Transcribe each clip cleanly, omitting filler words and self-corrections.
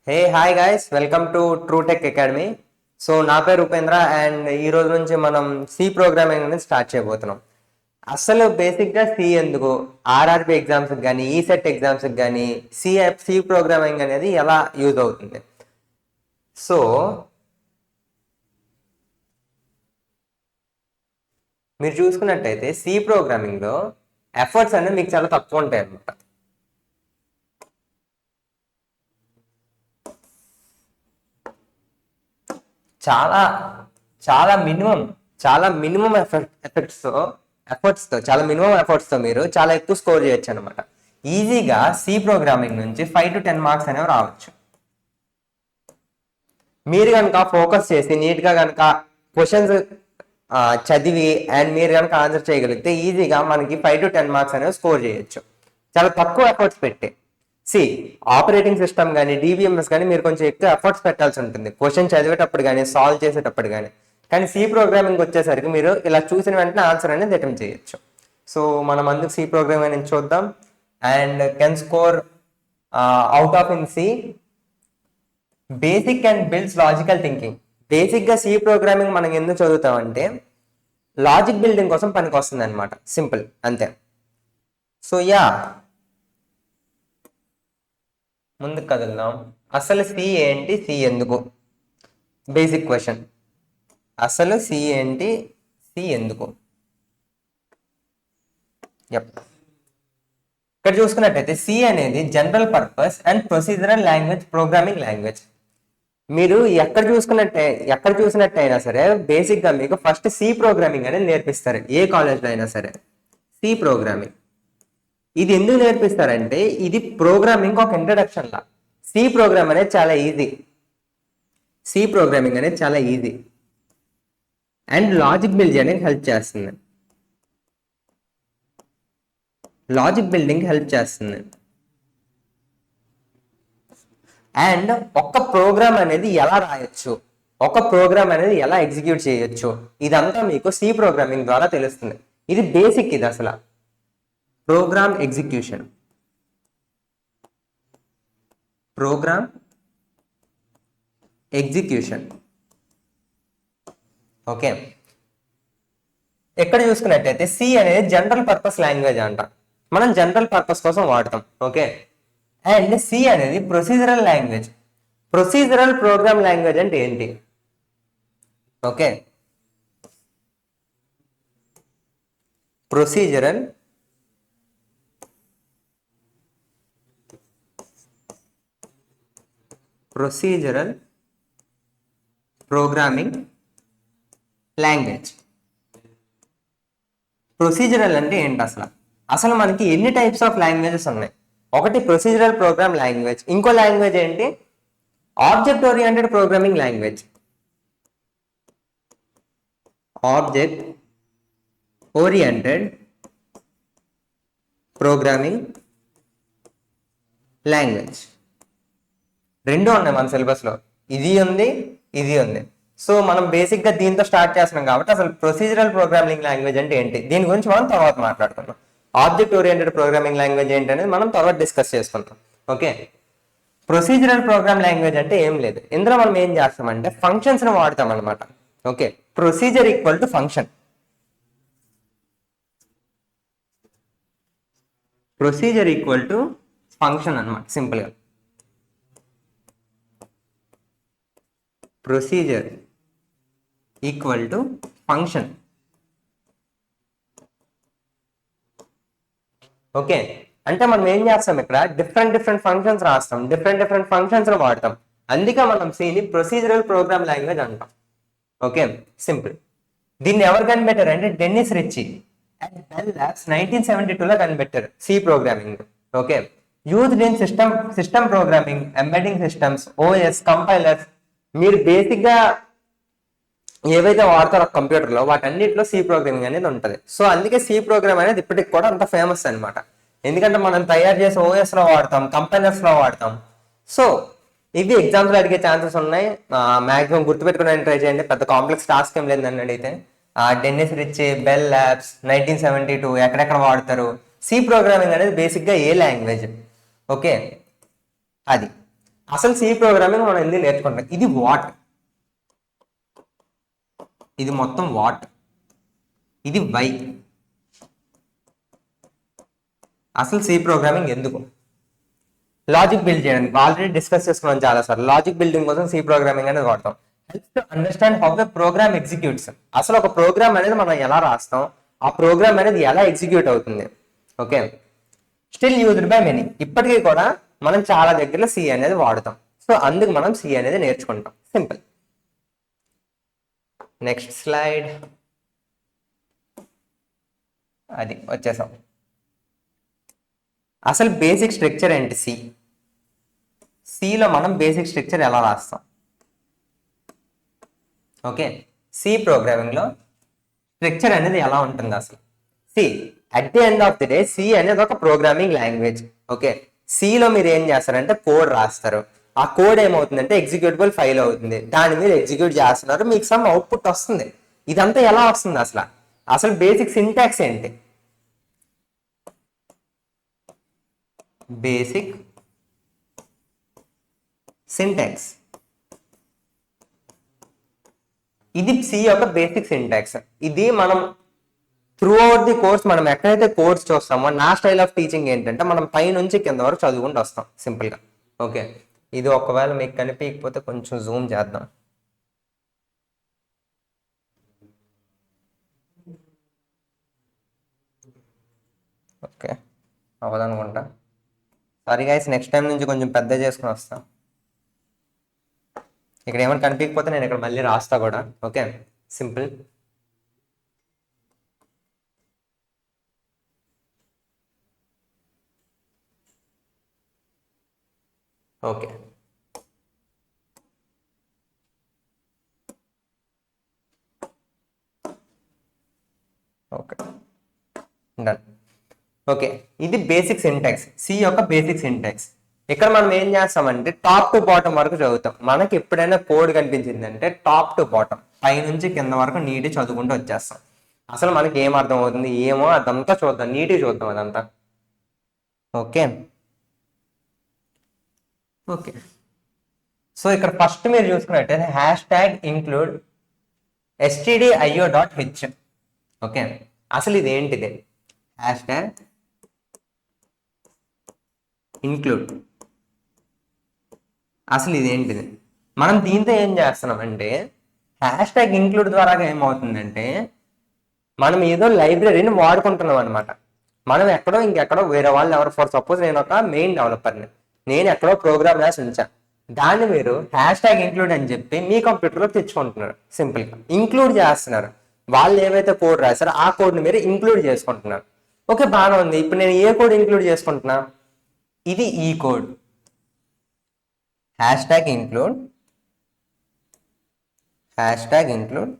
Hey hi guys, welcome to true tech academy. So నా పేరు Upendra and ఈ రోజు నుంచి మనం సి ప్రోగ్రామింగ్ అనేది స్టార్ట్ చేయబోతున్నాం. అసలు బేసిక్గా సి ఎందుకు, ఆర్ఆర్బి ఎగ్జామ్స్కి కానీ ఈసెట్ ఎగ్జామ్స్కి కానీ సి ప్రోగ్రామింగ్ అనేది ఎలా యూజ్ అవుతుంది. సో మీరు చూసుకున్నట్టయితే సి ప్రోగ్రామింగ్లో ఎఫర్ట్స్ అనేవి మీకు చాలా తక్కువ ఉంటాయి అన్నమాట. చాలా చాలా మినిమం ఎఫర్ట్స్తో మీరు చాలా ఎక్కువ స్కోర్ చేయొచ్చు అనమాట. ఈజీగా సి ప్రోగ్రామింగ్ నుంచి 5 to 10 మార్క్స్ అనేవి రావచ్చు. మీరు కనుక ఫోకస్ చేసి నీట్గా కనుక క్వశ్చన్స్ చదివి అండ్ మీరు కనుక ఆన్సర్ చేయగలిగితే ఈజీగా మనకి 5 to 10 మార్క్స్ అనేవి స్కోర్ చేయొచ్చు, చాలా తక్కువ ఎఫర్ట్స్ పెట్టి. ఆపరేటింగ్ సిస్టమ్ కానీ డిబిఎంఎస్ కానీ మీరు కొంచెం ఎక్కువ ఎఫర్ట్స్ పెట్టాల్సి ఉంటుంది క్వశ్చన్ చదివేటప్పుడు కానీ సాల్వ్ చేసేటప్పుడు కానీ. కానీ సి ప్రోగ్రామింగ్ వచ్చేసరికి మీరు ఇలా చూసిన వెంటనే ఆన్సర్ అనేది అటెంప్ట్ చేయొచ్చు. సో మనం అందుకు సి ప్రోగ్రామింగ్ అనేది చూద్దాం. And can score out of in C basic and builds logical thinking. బేసిక్గా సి ప్రోగ్రామింగ్ మనం ఎందుకు చదువుతామంటే లాజిక్ బిల్డింగ్ కోసం పనికి వస్తుంది అనమాట, సింపుల్ అంతే. సో ముందుకు కదులుదాం. అసలు సి ఏంటి, సి ఎందుకు? Basic question. అసలు సి ఏంటి, సి ఎందుకు? ఇక్కడ చూసుకున్నట్టయితే సి అనేది general purpose and procedural language programming language. మీరు ఎక్కడ చూసినట్టయినా సరే బేసిక్గా మీకు ఫస్ట్ సి ప్రోగ్రామింగ్ అనేది నేర్పిస్తారు, ఏ కాలేజ్లో అయినా సరే. సి ప్రోగ్రామింగ్ ఇది ఎందుకు నేర్పిస్తారంటే ఇది ప్రోగ్రామింగ్ ఒక ఇంట్రడక్షన్ లా. సి ప్రోగ్రామింగ్ అనేది చాలా ఈజీ అండ్ లాజిక్ బిల్డ్ చేయడానికి హెల్ప్ చేస్తుంది. అండ్ ఒక ప్రోగ్రామ్ అనేది ఎలా రాయొచ్చు, ఒక ప్రోగ్రామ్ అనేది ఎలా ఎగ్జిక్యూట్ చేయొచ్చు, ఇదంతా మీకు సి ప్రోగ్రామింగ్ ద్వారా తెలుస్తుంది. ఇది బేసిక్. ఇది అసలు ప్రోగ్రామ్ ఎగ్జిక్యూషన్, ఓకే. ఎక్కడ చూసుకున్నట్టయితే సి అనేది జనరల్ పర్పస్ లాంగ్వేజ్ అంట, మనం జనరల్ పర్పస్ కోసం వాడతాం, ఓకే. అండ్ సి అనేది procedural language. Procedural program language అంటే ఏంటి? Okay, procedural programming language. Procedural అంటే ఏంటి? అసలు మనకి ఎన్ని టైప్స్ ఆఫ్ లాంగ్వేజెస్ ఉన్నాయి? ఒకటి ప్రొసీజరల్ ప్రోగ్రామ్ లాంగ్వేజ్, ఇంకో లాంగ్వేజ్ ఏంటి? Object oriented programming language. Object oriented programming language రెండు ఉన్నాయి మన సిలబస్లో, ఇది ఉంది. సో మనం బేసిక్గా దీంతో స్టార్ట్ చేస్తున్నాం కాబట్టి అసలు ప్రొసీజరల్ ప్రోగ్రామింగ్ లాంగ్వేజ్ అంటే ఏంటి, దీని గురించి మనం తర్వాత మాట్లాడుకుందాం. ఆబ్జెక్ట్ ఓరియంటెడ్ ప్రోగ్రామింగ్ లాంగ్వేజ్ ఏంటి అనేది మనం తర్వాత డిస్కస్ చేసుకుంటాం, ఓకే. ప్రొసీజరల్ ప్రోగ్రామ్ లాంగ్వేజ్ అంటే ఏం లేదు, ఇందులో మనం ఏం చేస్తామంటే ఫంక్షన్స్ని వాడతాం అనమాట, okay. Procedure equal to function. అనమాట సింపుల్గా. Procedure equal to function, okay. అంటే మనం ఏం చేస్తాం, ఇక్కడ డిఫరెంట్ ఫంక్షన్స్ రాస్తాం, డిఫరెంట్ ఫంక్షన్స్ వాడతాం. అందుకే మనం సిని ప్రొసీజరల్ ప్రోగ్రామ్ లాంగ్వేజ్ అంటాం, ఓకే. సింపుల్. దీన్ని ఎవరు కనిపెట్టారు అంటే Dennis Ritchie and Bell Labs 1972లో కనిపెట్టారు C programming, okay. Used in system programming, embedding systems, OS, compilers. మీరు బేసిక్గా ఏవైతే వాడతారో కంప్యూటర్లో వాటన్నిటిలో సి ప్రోగ్రామింగ్ అనేది ఉంటుంది. సో అందుకే సి ప్రోగ్రామ్ అనేది ఇప్పటికి కూడా అంత ఫేమస్ అనమాట, ఎందుకంటే మనం తయారు చేసే ఓఎస్లో వాడతాం, కంపైలర్స్లో వాడతాం. సో ఇవి ఎగ్జామ్స్లో అడిగే ఛాన్సెస్ ఉన్నాయి. మ్యాక్సిమం గుర్తుపెట్టుకోవడానికి ట్రై చేయండి, పెద్ద కాంప్లెక్స్ టాస్క్ ఏం లేదు నన్ను అడిగితే. డెన్నిస్ రిచ్, బెల్ ల్యాబ్స్ 1972 ఎక్కడెక్కడ వాడతారు. సి ప్రోగ్రామింగ్ అనేది బేసిక్గా ఏ లాంగ్వేజ్, ఓకే. అది అసలు సి ప్రోగ్రామింగ్ మనం ఎందుకు నేర్చుకుంటాం? ఇది వాట్, ఇది మొత్తం వాట్, ఇది వై. అసలు సి ప్రోగ్రామింగ్ ఎందుకు? లాజిక్ బిల్డ్ చేయడానికి. ఆల్రెడీ డిస్కస్ చేసుకున్నాం చాలా సార్లు. లాజిక్ బిల్డింగ్ కోసం సి ప్రోగ్రామింగ్ అనేది వాడతాం. Helps to understand how a program executes. అసలు ఒక ప్రోగ్రామ్ అనేది మనం ఎలా రాస్తాం, ఆ ప్రోగ్రామ్ అనేది ఎలా ఎగ్జిక్యూట్ అవుతుంది. Okay, still used by many. ఇప్పటికీ కూడా మనం చాలా దగ్గర సి అనేది వాడుతాం. సో అందుకు మనం సి అనేది నేర్చుకుంటాం. సింపుల్. Next slide. అది వచ్చేసాం. అసలు బేసిక్ స్ట్రక్చర్ ఏంటి సి? సిలో మనం బేసిక్ స్ట్రక్చర్ ఎలా రాస్తాం? ఓకే, సి ప్రోగ్రామింగ్లో స్ట్రక్చర్ అనేది ఎలా ఉంటుంది అసలు? C at the end of the day C అనేది ఒక ప్రోగ్రామింగ్ లాంగ్వేజ్. ఓకే, సిలో మీరు ఏం చేస్తారంటే కోడ్ రాస్తారు. ఆ కోడ్ ఏమవుతుందంటే ఎగ్జిక్యూటబుల్ ఫైల్ అవుతుంది. దాన్ని మీరు ఎగ్జిక్యూట్ చేస్తున్నారు, మీకు సమ్ అవుట్పుట్ వస్తుంది. ఇదంతా ఎలా వస్తుంది అసలు? అసలు బేసిక్ సింటాక్స్ ఏంటి? Basic syntax. ఇది సి యొక్క బేసిక్ సింటాక్స్. ఇది మనం త్రూ అవుట్ ది కోర్స్ మనం ఎక్కడైతే కోర్స్ చూస్తామో, నా స్టైల్ ఆఫ్ టీచింగ్ ఏంటంటే మనం పై నుంచి కింద వరకు చదువుకుంటూ వస్తాం సింపుల్గా. ఓకే, ఇది ఒకవేళ మీకు కనిపించకపోతే కొంచెం జూమ్ చేద్దాం. ఓకే, అవ్వదనుకుంటా. సారీ గైస్, నెక్స్ట్ టైం నుంచి కొంచెం పెద్ద చేసుకుని వస్తాం. ఇక్కడ ఏమైనా కనిపించకపోతే నేను ఇక్కడ మళ్ళీ రాస్తా కూడా. Okay, simple. Okay, okay, done. Okay, ఇది బేసిక్ సింటాక్స్, సి యొక్క బేసిక్ సింటాక్స్. ఇక్కడ మనం ఏం చేస్తామంటే టాప్ టు బాటమ్ వరకు చదువుతాం. మనకి ఎప్పుడైనా కోడ్ కనిపించిందంటే టాప్ టు బాటమ్, పై నుంచి కింద వరకు నీట్గా చదువుకుంటూ వచ్చేస్తాం. అసలు మనకి ఏం అర్థం అవుతుంది ఏమో అదంతా చూద్దాం, నీట్గా చూద్దాం అదంతా. Okay, okay. సో ఇక్కడ ఫస్ట్ మీరు చూసుకున్నట్టయితే hash tag include stdio.h. Okay, అసలు ఇది ఏంటిది? హ్యాష్ ట్యాగ్ ఇంక్లూడ్, అసలు ఇది ఏంటిది? మనం దీంతో ఏం చేస్తున్నామంటే హ్యాష్ ట్యాగ్ ఇంక్లూడ్ ద్వారా ఏమవుతుందంటే మనం ఏదో లైబ్రరీని వాడుకుంటున్నాం అనమాట. మనం ఎక్కడో ఇంకెక్కడో వేరే వాళ్ళు ఎవరు, ఫర్ సపోజ్ నేను ఒక మెయిన్ డెవలపర్ని, నేను ఎక్కడో ప్రోగ్రామ్ రాసి ఉంచాను, దాన్ని మీరు హ్యాష్ ట్యాగ్ ఇంక్లూడ్ అని చెప్పి మీ కంప్యూటర్లో తెచ్చుకుంటున్నారు. సింపుల్గా ఇంక్లూడ్ చేస్తున్నారు. వాళ్ళు ఏవైతే కోడ్ రాస్తారో ఆ కోడ్ని మీరు ఇంక్లూడ్ చేసుకుంటున్నారు. ఓకే, బాగానే ఉంది. ఇప్పుడు నేను ఏ కోడ్ ఇంక్లూడ్ చేసుకుంటున్నా? ఇది ఈ code, hash tag include, hash tag include.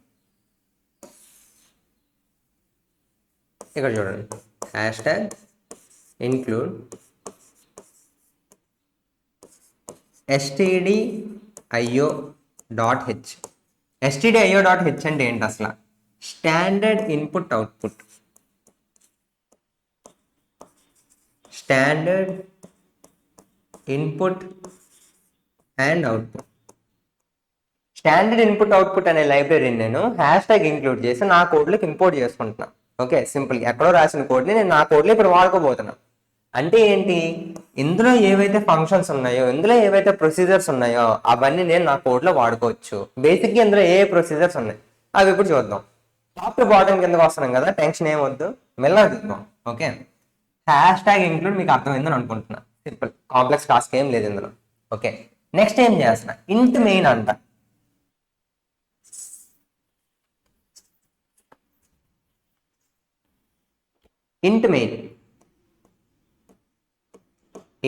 ఇక్కడ చూడండి, hash tag include stdio.h. stdio.h అంటే ఏంటి అసలు? Standard input output, standard input and output. Standard input output అనే లైబ్రరీని నేను హ్యాష్ ట్యాగ్ ఇంక్లూడ్ చేసి నా కోడ్లోకి ఇంపోర్ట్ చేసుకుంటున్నాను. Okay, simple. ఎక్కడో రాసిన కోడ్ని నేను నా కోడ్లో ఇప్పుడు వాడుకోబోతున్నాను. అంటే ఏంటి? ఇందులో ఏవైతే ఫంక్షన్స్ ఉన్నాయో, ఇందులో ఏవైతే ప్రొసీజర్స్ ఉన్నాయో అవన్నీ నేను నా కోడ్లో వాడుకోవచ్చు. బేసిక్గా ఇందులో ఏ ప్రొసీజర్స్ ఉన్నాయి అవి ఇప్పుడు చూద్దాం. టాప్ టు బాటమ్ కిందకి వస్తున్నాం కదా, టెన్షన్ ఏమొద్దు, మెల్లగా చూద్దాం. ఓకే, హ్యాష్ ట్యాగ్ ఇంక్లూడ్ మీకు అర్థమైందని అనుకుంటున్నా. సింపుల్, కాంప్లెక్స్ టాస్క్ ఏం లేదు ఇందులో. ఓకే, నెక్స్ట్ ఏం చేస్తున్నా? ఇంట్ మెయిన్ అంట. ఇంట్ మెయిన్,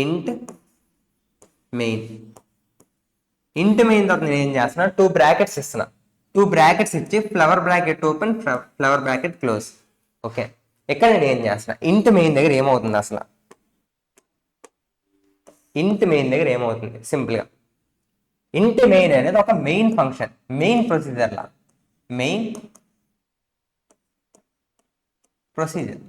ఇంట్ మెయిన్. ఇంట్ మెయిన్ తర్వాత నేను ఏం చేస్తున్నా? 2 బ్రాకెట్స్ ఇస్తున్నా. 2 బ్రాకెట్స్ ఇచ్చి flower bracket open, flower bracket close. Okay, ఇక్కడ నేను ఏం చేస్తున్నా? ఇంట్ మెయిన్ దగ్గర ఏమవుతుంది అసలు? ఇంట్ మెయిన్ దగ్గర ఏమవుతుంది? సింపుల్గా ఇంట్ మెయిన్ అనేది ఒక మెయిన్ ఫంక్షన్, మెయిన్ ప్రొసీజర్ లా. Main procedure.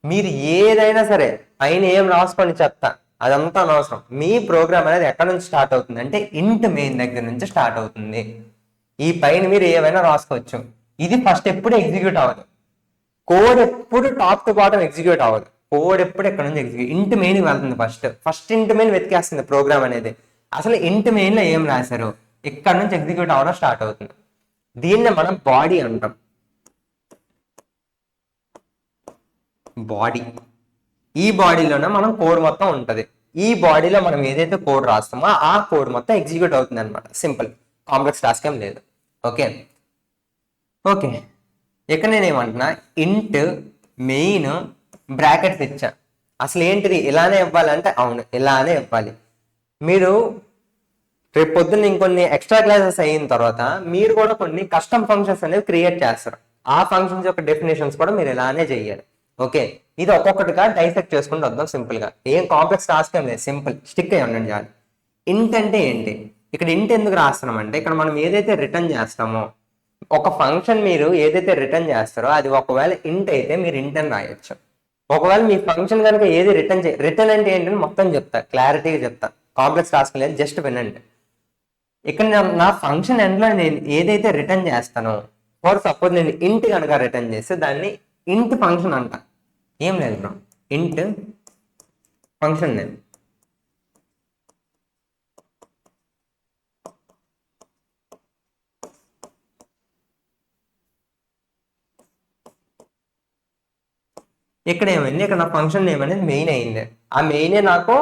మీరు ఏదైనా సరే పైన ఏం రాసుకొని చెప్తా అదంతా అనవసరం. మీ ప్రోగ్రామ్ అనేది ఎక్కడ నుంచి స్టార్ట్ అవుతుంది అంటే ఇంట్ మెయిన్ దగ్గర నుంచి స్టార్ట్ అవుతుంది. ఈ పైన మీరు ఏమైనా రాసుకోవచ్చు. ఇది ఫస్ట్ ఎప్పుడు ఎగ్జిక్యూట్ అవ్వదు. కోడ్ ఎప్పుడు టాప్ టు బాటం ఎగ్జిక్యూట్ అవ్వదు. కోడ్ ఎప్పుడు ఎక్కడ నుంచి ఎగ్జిక్యూట్ ఇంట్ మెయిన్ వెళ్తుంది. ఫస్ట్ ఇంట్ మెయిన్ వెతికేస్తుంది ప్రోగ్రామ్ అనేది. అసలు ఇంట్ మెయిన్ లో ఏం రాశారు ఇక్కడ నుంచి ఎగ్జిక్యూట్ అవ్వడం స్టార్ట్ అవుతుంది. దీన్ని మనం బాడీ అంటాం. బాడీ, ఈ బాడీలోనే మనం కోడ్ మొత్తం ఉంటది. ఈ బాడీలో మనం ఏదైతే కోడ్ రాస్తామో ఆ కోడ్ మొత్తం ఎగ్జిక్యూట్ అవుతుంది అనమాట. సింపుల్, కాంప్లెక్స్ టాస్క్ ఏం లేదు. ఓకే ఓకే ఇక్కడ నేను ఏమంటున్నా, ఇంట్ మెయిన్ బ్రాకెట్స్ ఇచ్చా. అసలు ఏంటిది ఇలానే ఇవ్వాలంటే అవును ఇలానే ఇవ్వాలి. మీరు రేపు పొద్దున్న ఇంకొన్ని ఎక్స్ట్రా క్లాసెస్ అయిన తర్వాత మీరు కూడా కొన్ని కస్టమ్ ఫంక్షన్స్ అనేవి క్రియేట్ చేస్తారు. ఆ ఫంక్షన్స్ యొక్క డెఫినేషన్స్ కూడా మీరు ఇలానే చెయ్యాలి. ఓకే, ఇది ఒక్కొక్కటిగా డైసెక్ట్ చేసుకుంటూ వద్దాం సింపుల్ గా. ఏం కాంప్లెక్స్ టాస్క్ ఏం లేదు, సింపుల్ స్టిక్ అయ్యి ఉండండి చాలు. ఇంట్ అంటే ఏంటి, ఇక్కడ ఇంట్ ఎందుకు రాస్తున్నాం అంటే ఇక్కడ మనం ఏదైతే రిటర్న్ చేస్తామో ఒక ఫంక్షన్ మీరు ఏదైతే రిటర్న్ చేస్తారో అది ఒకవేళ ఇంట్ అయితే మీరు ఇంట్ అని రాయొచ్చు. ఒకవేళ మీ ఫంక్షన్ కనుక ఏది రిటర్న్ అంటే ఏంటని మొత్తం చెప్తా, క్లారిటీగా చెప్తా. కాంప్లెక్స్ టాస్క్ లేదు, జస్ట్ వినండి. ఇక్కడ నా ఫంక్షన్ ఎండ్లో నేను ఏదైతే రిటర్న్ చేస్తానో, ఫర్ సపోజ్ నేను ఇంట్ కనుక రిటర్న్ చేస్తే దాన్ని ఇంట్ ఫంక్షన్ అంట. ఏం లేదు బ్రో, ఇంట్ ఫంక్షన్ నేమ్. ఇక్కడ ఏమైంది, ఇక్కడ నా ఫంక్షన్ నేమ్ అనేది మెయిన్ అయింది. ఆ మెయినే నాకు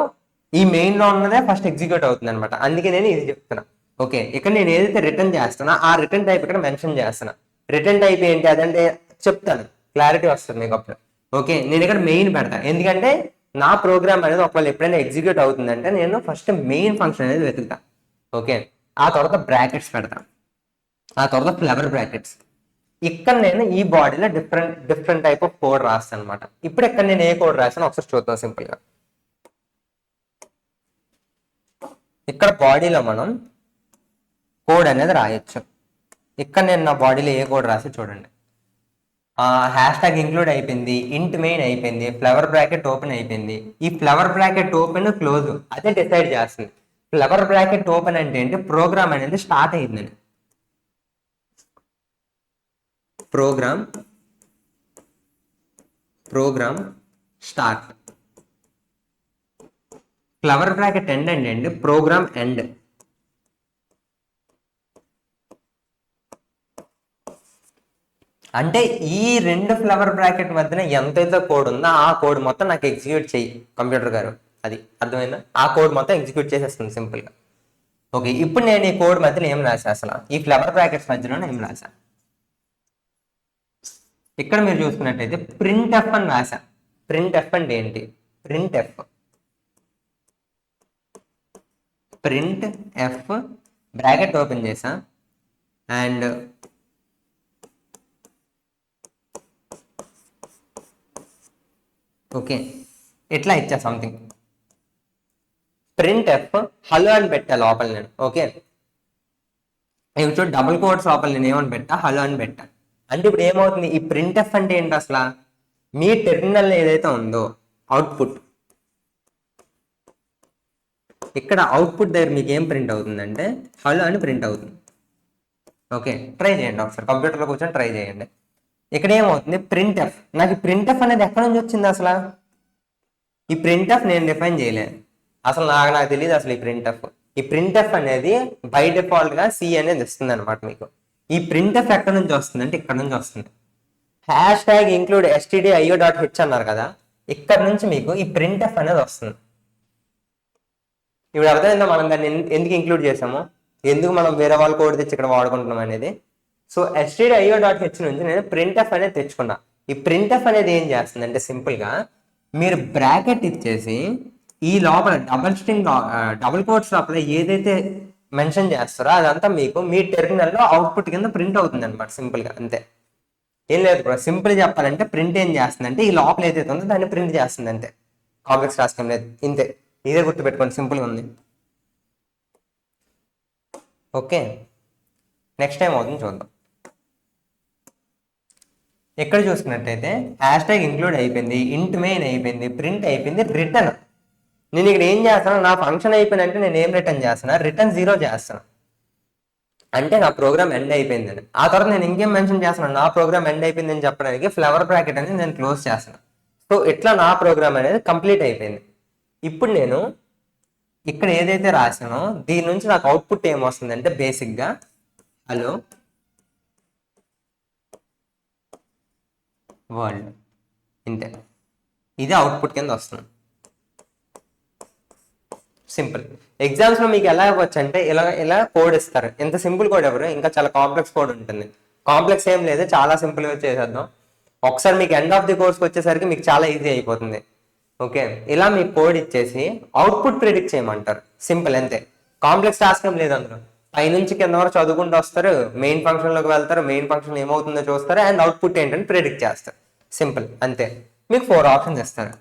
ఈ మెయిన్ లో ఉన్నదే ఫస్ట్ ఎగ్జిక్యూట్ అవుతుంది అనమాట. అందుకే నేను ఇది చెప్తున్నా. ఓకే, ఇక్కడ నేను ఏదైతే రిటర్న్ చేస్తున్నా ఆ రిటర్న్ టైప్ ఇక్కడ మెన్షన్ చేస్తున్నా. రిటర్న్ టైప్ ఏంటి అదంటే చెప్తాను, క్లారిటీ వస్తుంది మీకు అప్పుడు. ఓకే, నేను ఇక్కడ మెయిన్ పెడతా ఎందుకంటే నా ప్రోగ్రామ్ అనేది ఒకవేళ ఎప్పుడైనా ఎగ్జిక్యూట్ అవుతుందంటే నేను ఫస్ట్ మెయిన్ ఫంక్షన్ అనేది వెతుకుతా. ఓకే, ఆ తర్వాత బ్రాకెట్స్ పెడతా, ఆ తర్వాత ఫ్లవర్ బ్రాకెట్స్. ఇక్కడ నేను ఈ బాడీలో డిఫరెంట్ టైప్ ఆఫ్ కోడ్ రాస్తాను అనమాట. ఇప్పుడు ఇక్కడ నేను ఏ కోడ్ రాస్తాను ఒకసారి చూద్దాం సింపుల్ గా. ఇక్కడ బాడీలో మనం కోడ్ అనేది రాయొచ్చు. ఇక్కడ నేను నా బాడీలో ఏ కోడ్ రాసి చూడండి. హ్యాష్ ట్యాగ్ ఇంక్లూడ్ అయిపోయింది, ఇంట్ మెయిన్ అయిపోయింది, ఫ్లవర్ బ్రాకెట్ ఓపెన్ అయిపోయింది. ఈ ఫ్లవర్ బ్రాకెట్ ఓపెన్ క్లోజ్ అదే డిసైడ్ చేస్తుంది. ఫ్లవర్ బ్రాకెట్ ఓపెన్ అంటే ఏంటి, ప్రోగ్రామ్ అనేది స్టార్ట్ అయిందని. Program start. Flower bracket end అంటే ఏంటి, ప్రోగ్రామ్ ఎండ్. అంటే ఈ రెండు ఫ్లవర్ బ్రాకెట్ మధ్యన ఎంతైతే కోడ్ ఉందో ఆ కోడ్ మొత్తం నాకు ఎగ్జిక్యూట్ చెయ్యి కంప్యూటర్ గారు. అది అర్థమైందా, ఆ కోడ్ మొత్తం ఎగ్జిక్యూట్ చేసేస్తుంది సింపుల్ గా. ఓకే, ఇప్పుడు నేను ఈ కోడ్ మధ్యలో ఏం రాసా, అసలు ఈ ఫ్లవర్ బ్రాకెట్స్ మధ్యలో ఏం రాసా, ఇక్కడ మీరు చూసుకున్నట్టయితే ప్రింట్ ఎఫ్ అని రాసా. ప్రింట్ ఎఫ్ అంటే ఏంటి, ప్రింట్ ఎఫ్ బ్రాకెట్ ఓపెన్ చేసా అండ్ ఓకే ఇట్లా ఇచ్చా సంథింగ్. ప్రింట్ ఎఫ్ హలో అని పెట్టా లోపల నేను. ఓకే, ఇవి చూడు డబుల్ కోడ్స్ లోపల నేను ఏమని పెట్టా, హలో అని పెట్టా. అంటే ఇప్పుడు ఏమవుతుంది, ఈ ప్రింట్ ఎఫ్ అంటే ఏంటి అసలు, మీ టెర్మినల్ ఏదైతే ఉందో అవుట్పుట్, ఇక్కడ అవుట్పుట్ దగ్గర మీకు ఏం ప్రింట్ అవుతుందంటే హలో అని ప్రింట్ అవుతుంది. ఓకే, ట్రై చేయండి ఒకసారి, కంప్యూటర్లో కూర్చొని ట్రై చేయండి. ఇక్కడ ఏమవుతుంది, ప్రింట్ ఎఫ్. నాకు ఈ ప్రింట్ ఎఫ్ అనేది ఎక్కడ నుంచి వచ్చింది అసలు, ఈ ప్రింట్ ఎఫ్ నేను డిఫైన్ చేయలేదు అసలు, నాకు తెలియదు అసలు ఈ ప్రింట్ ఎఫ్. ఈ ప్రింట్ ఎఫ్ అనేది బై డిఫాల్ట్ గా సి అనేది ఇస్తుంది అనమాట మీకు. ఈ ప్రింట్ ఎఫ్ ఎక్కడ నుంచి వస్తుంది అంటే ఇక్కడ నుంచి వస్తుంది. హ్యాష్ ట్యాగ్ ఇంక్లూడ్ stdio.h అన్నారు కదా, ఇక్కడ నుంచి మీకు ఈ ప్రింట్ ఎఫ్ అనేది వస్తుంది. ఇప్పుడు అర్థమైందా మనం దాన్ని ఎందుకు ఇంక్లూడ్ చేసాము, ఎందుకు మనం వేరే వాళ్ళ కోడ్ తెచ్చి ఇక్కడ వాడుకుంటున్నాం అనేది. సో stdio.h నుంచి నేను ప్రింట్ ఎఫ్ అనేది తెచ్చుకున్నా. ఈ ప్రింట్ ఎఫ్ అనేది ఏం చేస్తుంది అంటే సింపుల్ గా మీరు బ్రాకెట్ ఇచ్చేసి ఈ లోపల డబుల్ కోట్స్ లోపల ఏదైతే మెన్షన్ చేస్తారో అదంతా మీకు మీ టెర్మినల్లో అవుట్పుట్ కింద ప్రింట్ అవుతుంది అనమాట. సింపుల్ గా అంతే, ఏం లేదు బ్రో. సింపుల్ చెప్పాలంటే ప్రింట్ ఏం చేస్తుంది అంటే ఈ లోపల ఏదైతే ఉందో దాన్ని ప్రింట్ చేస్తుంది అంతే, కాంప్లెక్స్ టాస్క్ ఏం లేదు. ఇంతే, ఇదే గుర్తుపెట్టుకోండి, సింపుల్గా ఉంది. ఓకే, నెక్స్ట్ టైం అవుతుంది చూద్దాం. ఎక్కడ చూసుకున్నట్టయితే హ్యాష్ ట్యాగ్ ఇంక్లూడ్ అయిపోయింది, ఇంట్ మెయిన్ అయిపోయింది, ప్రింట్ అయిపోయింది, రిటర్న్. నేను ఇక్కడ ఏం చేస్తాను, నా ఫంక్షన్ అయిపోయినంటే నేను ఏం రిటర్న్ చేస్తాను, రిటర్న్ 0 చేస్తాను, అంటే నా ప్రోగ్రామ్ ఎండ్ అయిపోయిందని. ఆ తర్వాత నేను ఇంకేం మెన్షన్ చేస్తున్నాను, నా ప్రోగ్రామ్ ఎండ్ అయిపోయింది అని చెప్పడానికి ఫ్లవర్ బ్రాకెట్ అనేది నేను క్లోజ్ చేస్తాను. సో ఇట్లా నా ప్రోగ్రామ్ అనేది కంప్లీట్ అయిపోయింది. ఇప్పుడు నేను ఇక్కడ ఏదైతే రాసానో దీని నుంచి నాకు అవుట్పుట్ ఏమొస్తుంది అంటే బేసిక్గా హలో వరల్డ్, ఇంతే. ఇది అవుట్పుట్ కింద వస్తుంది. సింపుల్. ఎగ్జామ్స్ లో మీకు ఎలా ఇవ్వచ్చు అంటే ఇలా ఇలా కోడ్ ఇస్తారు. ఎంత సింపుల్ కోడ్ ఎవరు, ఇంకా చాలా కాంప్లెక్స్ కోడ్ ఉంటుంది. కాంప్లెక్స్ ఏం లేదు, చాలా సింపుల్ గా చేసేద్దాం. ఒకసారి మీకు ఎండ్ ఆఫ్ ది కోర్స్కి వచ్చేసరికి మీకు చాలా ఈజీ అయిపోతుంది. ఓకే, ఇలా మీకు కోడ్ ఇచ్చేసి అవుట్పుట్ ప్రిడిక్ట్ చేయమంటారు. సింపుల్, అంతే. కాంప్లెక్స్ టాస్క్ ఏం లేదు అందులో. పైనుంచి కింద వరకు చదువుకుంటూ వస్తారు, మెయిన్ ఫంక్షన్ లోకి వెళ్తారు, మెయిన్ ఫంక్షన్ ఏమవుతుందో చూస్తారు, అండ్ అవుట్పుట్ ఏంటంటే ప్రిడిక్ట్ చేస్తారు. సింపుల్, అంతే. మీకు 4 ఆప్షన్స్ ఇస్తారు,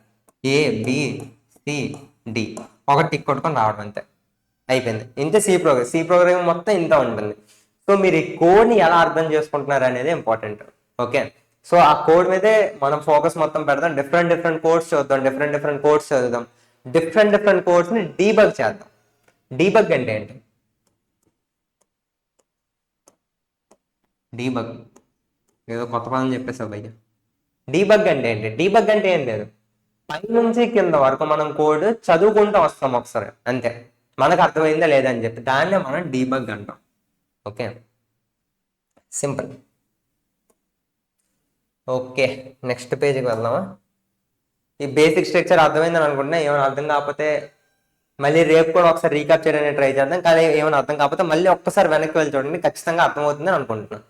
ఏ, బి, సి, డి. ఒక టిక్ కొట్టుకొని రావడం, అంతే. అయిపోయింది. ఇంతే సి ప్రోగ్రామింగ్ మొత్తం ఇంత ఉంటుంది. సో మీరు ఈ కోడ్ని ఎలా అర్థం చేసుకుంటున్నారు అనేది ఇంపార్టెంట్. ఓకే, సో ఆ కోడ్ మీదే మనం ఫోకస్ మొత్తం పెడదాం. డిఫరెంట్ కోడ్స్ చూద్దాం, డిఫరెంట్ కోడ్స్ చదువుదాం, డిఫరెంట్ కోడ్స్ ని డీబగ్ చేద్దాం. డీబగ్ అంటే ఏంటి? డీబగ్ ఏదో కొత్త పదం చెప్పేసావు భయ్య. డీబగ్ అంటే ఏంటి? డీబగ్ అంటే ఏం లేదు, పైనుంచి కింద వరకు మనం కోడ్ చదువుకుంటూ వస్తాం ఒకసారి, అంతే. మనకు అర్థమైందా లేదా అని చెప్పి దాన్నే మనం డీబగ్ అంటాం. Okay, simple. ఓకే, నెక్స్ట్ పేజ్కి వెళ్దామా? ఈ బేసిక్ స్ట్రక్చర్ అర్థమైందని అనుకుంటున్నా. ఏమైనా అర్థం కాకపోతే మళ్ళీ రేపు కూడా ఒకసారి రీకాప్ చేయడానికి ట్రై చేద్దాం. కానీ ఏమైనా అర్థం కాకపోతే మళ్ళీ ఒక్కసారి వెనక్కి వెళ్ళి చూడండి, ఖచ్చితంగా అర్థమవుతుందని అనుకుంటున్నాను.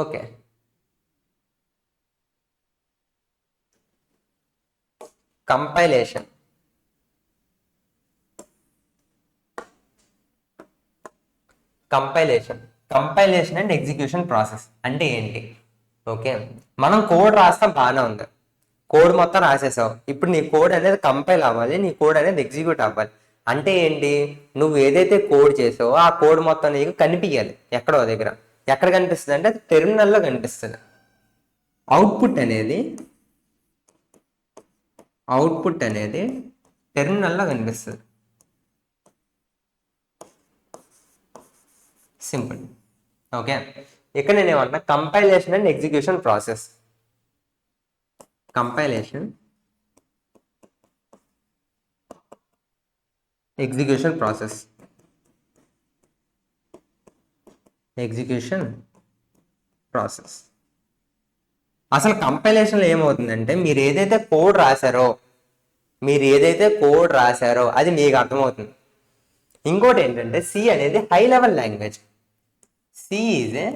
Okay, compilation. Compilation and execution process అంటే ఏంటి? ఓకే, మనం కోడ్ రాస్తాం, బాగానే ఉంది. కోడ్ మొత్తం రాసేసావు. ఇప్పుడు నీ కోడ్ అనేది కంపైల్ అవ్వాలి, నీ కోడ్ అనేది ఎగ్జిక్యూట్ అవ్వాలి. అంటే ఏంటి? నువ్వు ఏదైతే కోడ్ చేసావో ఆ కోడ్ మొత్తం నీకు కనిపించాలి ఎక్కడో దగ్గర. ఎక్కడ కనిపిస్తుంది అంటే అది టెర్మినల్లో కనిపిస్తుంది. అవుట్పుట్ అనేది టెర్మినల్లో కనిపిస్తుంది. సింపుల్. ఓకే, ఇక్కడ నేను ఏమంటున్నా, compilation and execution process. Compilation, execution process. అసలు కంపైలేషన్లో ఏమవుతుందంటే మీరు ఏదైతే కోడ్ రాశారో అది మీకు అర్థమవుతుంది. ఇంకోటి ఏంటంటే సి అనేది high level language. C is a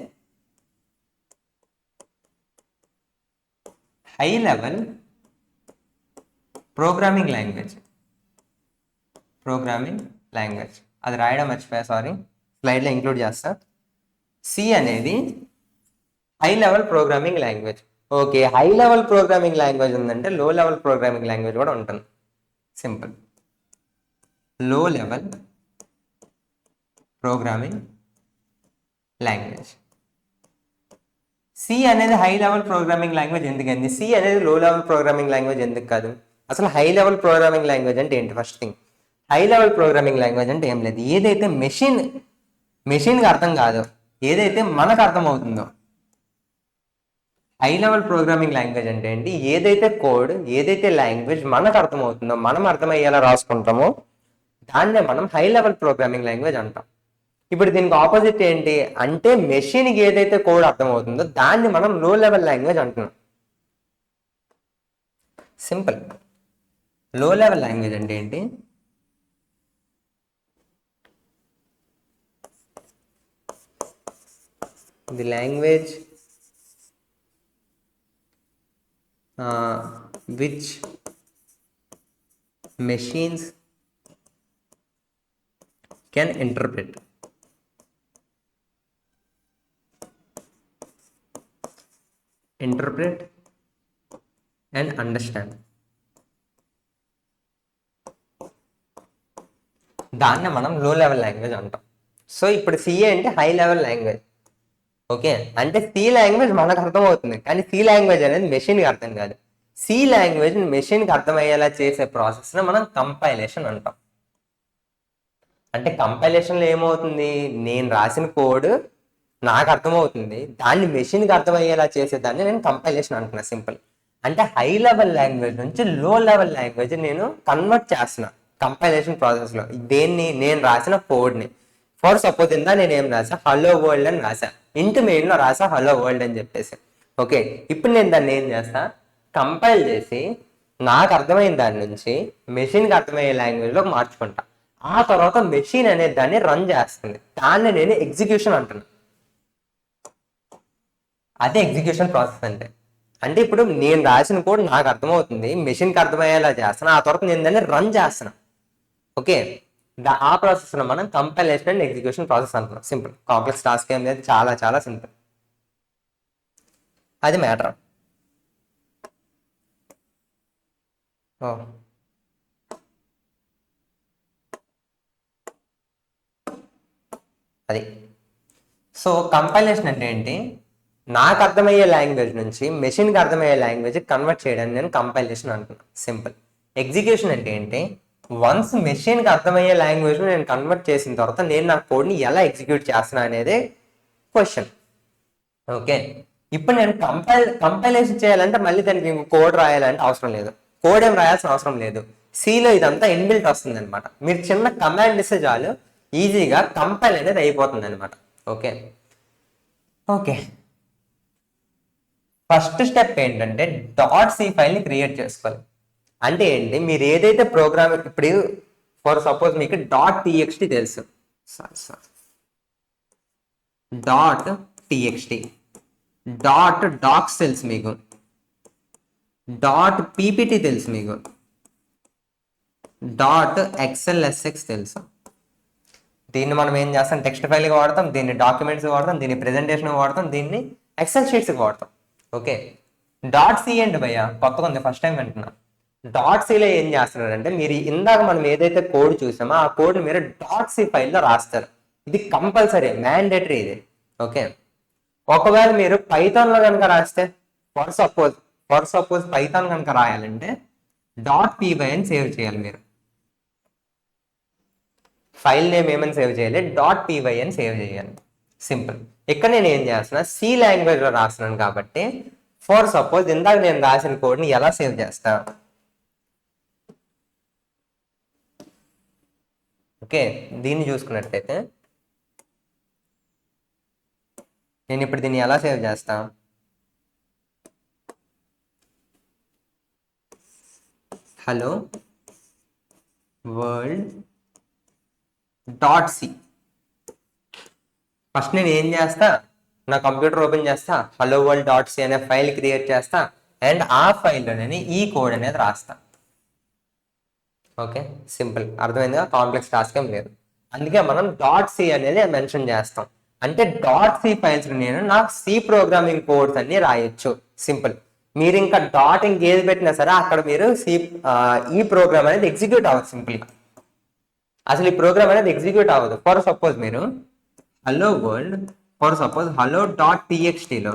high level programming language. అది రాయడం మర్చిపోయా, సారీ, స్లైడ్లో ఇంక్లూడ్ చేస్తా. సి అనేది high level programming language. Okay, high level programming language ఉందంటే లో లెవెల్ ప్రోగ్రామింగ్ లాంగ్వేజ్ కూడా ఉంటుంది. Simple, low level programming language. C అనేది హై లెవెల్ ప్రోగ్రామింగ్ లాంగ్వేజ్ ఎందుకండి? సి అనేది లో లెవెల్ ప్రోగ్రామింగ్ లాంగ్వేజ్ ఎందుకు కాదు? అసలు హై లెవెల్ ప్రోగ్రామింగ్ లాంగ్వేజ్ అంటే ఏంటి? First thing, high level programming language అంటే ఏం లేదు, ఏదైతే మెషిన్కి అర్థం కాదో, ఏదైతే మనకు అర్థం అవుతుందో. హై లెవెల్ ప్రోగ్రామింగ్ లాంగ్వేజ్ అంటే ఏంటి? ఏదైతే కోడ్, ఏదైతే లాంగ్వేజ్ మనకు అర్థమవుతుందో, మనం అర్థమయ్యేలా రాసుకుంటామో దాన్నే మనం హై లెవెల్ ప్రోగ్రామింగ్ లాంగ్వేజ్ అంటాం. ఇప్పుడు దీనికి ఆపోజిట్ ఏంటి అంటే మెషిన్కి ఏదైతే కోడ్ అర్థమవుతుందో దాన్ని మనం లో లెవెల్ లాంగ్వేజ్ అంటున్నాం. సింపుల్. లో లెవెల్ లాంగ్వేజ్ అంటే ఏంటి? The language which machines can interpret. And understand. దాన్ని మనం లో లెవెల్ లాంగ్వేజ్ అంటాం. సో ఇప్పుడు సిఏ అంటే హై లెవెల్ లాంగ్వేజ్. ఓకే, అంటే సి లాంగ్వేజ్ మనకు అర్థమవుతుంది, కానీ సి లాంగ్వేజ్ అనేది మెషిన్కి అర్థం కాదు. సి లాంగ్వేజ్ మెషిన్కి అర్థమయ్యేలా చేసే ప్రాసెస్ని మనం కంపైలేషన్ అంటాం. అంటే కంపైలేషన్లో ఏమవుతుంది, నేను రాసిన కోడ్ నాకు అర్థమవుతుంది, దాన్ని మెషిన్కి అర్థమయ్యేలా చేసేదాన్ని నేను కంపైలేషన్ అంటున్నా. సింపుల్. అంటే హై లెవెల్ లాంగ్వేజ్ నుంచి లో లెవెల్ లాంగ్వేజ్ నేను కన్వర్ట్ చేస్తున్నా కంపైలేషన్ ప్రాసెస్లో. దేన్ని, నేను రాసిన కోడ్ని. ఫర్ సపోజ్ ఇందా నేను ఏం రాసా, హలో వరల్డ్ అని రాసా, ఇంటి మెయిన్లో రాసా హలో వరల్డ్ అని చెప్పేసి. ఓకే, ఇప్పుడు నేను దాన్ని ఏం చేస్తా, కంపైల్ చేసి నాకు అర్థమైన దాని నుంచి మెషిన్కి అర్థమయ్యే లాంగ్వేజ్లోకి మార్చుకుంటా. ఆ తర్వాత మెషిన్ అనేది దాన్ని రన్ చేస్తుంది, దాన్ని నేను ఎగ్జిక్యూషన్ అంటున్నా. అదే ఎగ్జిక్యూషన్ ప్రాసెస్ అంటే. అంటే ఇప్పుడు నేను రాసిన కోడ్ నాకు అర్థమవుతుంది, మెషిన్కి అర్థమయ్యేలా చేస్తాను, ఆ తర్వాత నేను దాన్ని రన్ చేస్తున్నా. ఓకే, ఆ ప్రాసెస్లో మనం కంపైలేషన్ అండ్ ఎగ్జిక్యూషన్ ప్రాసెస్ అంటున్నాం. సింపుల్, కాంప్లెక్స్ టాస్క్ ఏం లేదు, చాలా చాలా సింపుల్. అది మ్యాటర్. అది. సో కంపైలేషన్ అంటే ఏంటి, నాకు అర్థమయ్యే లాంగ్వేజ్ నుంచి మెషిన్కి అర్థమయ్యే లాంగ్వేజ్ కన్వర్ట్ చేయడానికి నేను కంపైలేషన్ అంటున్నాను. సింపుల్. ఎగ్జిక్యూషన్ అంటే ఏంటి, వన్స్ మెషిన్కి అర్థమయ్యే లాంగ్వేజ్ నేను కన్వర్ట్ చేసిన తర్వాత నేను నా కోడ్ని ఎలా ఎగ్జిక్యూట్ చేస్తున్నా అనేది క్వశ్చన్. ఓకే, ఇప్పుడు నేను కంపైలేషన్ చేయాలంటే మళ్ళీ దానికి కోడ్ రాయాలంటే అవసరం లేదు, కోడ్ ఏం రాయాల్సిన అవసరం లేదు. సిలో ఇదంతా ఇన్బిల్ట్ వస్తుంది అనమాట. మీరు చిన్న కమాండ్ ఇస్తే చాలు, ఈజీగా కంపైల్ అనేది అయిపోతుంది అనమాట. ఓకే ఓకే ఫస్ట్ స్టెప్ ఏంటంటే డాట్ సి ఫైల్ని క్రియేట్ చేసుకోవాలి. అంటే ఏంటి, మీరు ఏదైతే ప్రోగ్రామ్, ఇప్పుడు ఫర్ సపోజ్ మీకు డాట్ టీఎక్స్టీ తెలుసు, డాట్ టీఎక్స్టీ, డాట్ డాక్స్ తెలుసు మీకు, డాట్ పీపీటీ తెలుసు మీకు, డాట్ ఎక్స్ఎల్ఎస్ఎక్స్ తెలుసు. దీన్ని మనం ఏం చేస్తాం, టెక్స్ట్ ఫైల్గా వాడతాం, దీన్ని డాక్యుమెంట్స్ వాడతాం, దీన్ని ప్రెజెంటేషన్ వాడతాం, దీన్ని ఎక్సెల్ షీట్స్కి వాడతాం. ఓకే, డాట్ సి అండి భయ్య కొత్తగా ఉంది, ఫస్ట్ టైం వింటున్నా. డాట్ సిలో ఏం చేస్తున్నారంటే, మీరు ఇందాక మనం ఏదైతే కోడ్ చూసామో ఆ కోడ్ మీరు డాట్ సి ఫైల్లో రాస్తారు. ఇది కంపల్సరీ, మ్యాండేటరీ ఇది. ఓకే, ఒకవేళ మీరు పైథాన్లో కనుక రాస్తే, ఫర్ సపోజ్ పైథాన్ కనుక రాయాలంటే డాట్ పీవై అని సేవ్ చేయాలి. మీరు ఫైల్ నేమ్ ఏమని సేవ్ చేయాలి, డాట్ పీవై అని సేవ్ చేయాలి. సింపుల్. ఇక్కడ నేను ఏం చేస్తున్నా, సి లాంగ్వేజ్లో రాస్తున్నాను కాబట్టి ఫర్ సపోజ్ ఇందాక నేను రాసిన కోడ్ని ఎలా సేవ్ చేస్తా. ఓకే, దీన్ని చూసుకున్నట్లయితే నేను ఇప్పుడు దీన్ని ఎలా సేవ్ చేస్తా, hello world dot C. First నేను ఏం చేస్తా, నా కంప్యూటర్ ఓపెన్ చేస్తా, హలో వరల్డ్ డాట్ సి అనే ఫైల్ క్రియేట్ చేస్తా, అండ్ ఆ ఫైల్లో నేను ఈ కోడ్ అనేది రాస్తా. ఓకే, సింపుల్, అర్థమైందిగా, కాంప్లెక్స్ టాస్క్ ఏం లేదు. అందుకే మనం డాట్ సి అనేది మెన్షన్ చేస్తాం. అంటే డాట్ సి ఫైల్స్ నేను నా సి ప్రోగ్రామింగ్ కోడ్స్ అన్ని రాయొచ్చు. సింపుల్. మీరు ఇంకా డాట్ ఇంకేది పెట్టినా సరే అక్కడ మీరు సి ఈ ప్రోగ్రామ్ అనేది ఎగ్జిక్యూట్ అవ్వదు. సింపుల్గా అసలు ఈ ప్రోగ్రామ్ అనేది ఎగ్జిక్యూట్ అవ్వదు. ఫర్ సపోజ్ మీరు hello world, for suppose hello dot టీఎక్స్టీలో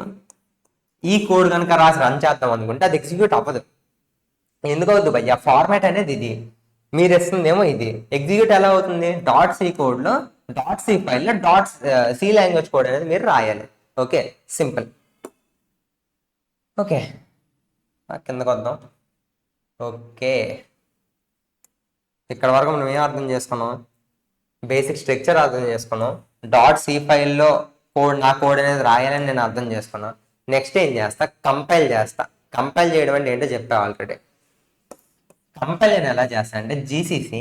ఈ కోడ్ కనుక రాసి రన్ చేద్దాం అనుకుంటే అది ఎగ్జిక్యూట్ అవ్వదు. ఎందుకు అవుతుంది భయ్య, ఫార్మాట్ అనేది ఇది, మీరు ఇస్తుందేమో ఇది. ఎగ్జిక్యూట్ ఎలా అవుతుంది, డాట్ సి కోడ్లో, డాట్ సి ఫైల్లో డాట్ సి లాంగ్వేజ్ కోడ్ అనేది మీరు రాయాలి. Okay, simple. ఓకే, కిందకు వద్దాం. ఓకే, ఇక్కడ వరకు మనం ఏం అర్థం చేసుకున్నాం, బేసిక్ స్ట్రక్చర్ అర్థం చేసుకున్నాం. డాట్ సి ఫైల్లో నా కోడ్ అనేది రాయాలని నేను అర్థం చేసుకున్నాను. నెక్స్ట్ ఏం చేస్తా, కంపైల్ చేస్తా. కంపైల్ చేయడం అంటే ఏంటో చెప్పా ఆల్రెడీ. కంపైల్ అని ఎలా చేస్తా అంటే GCC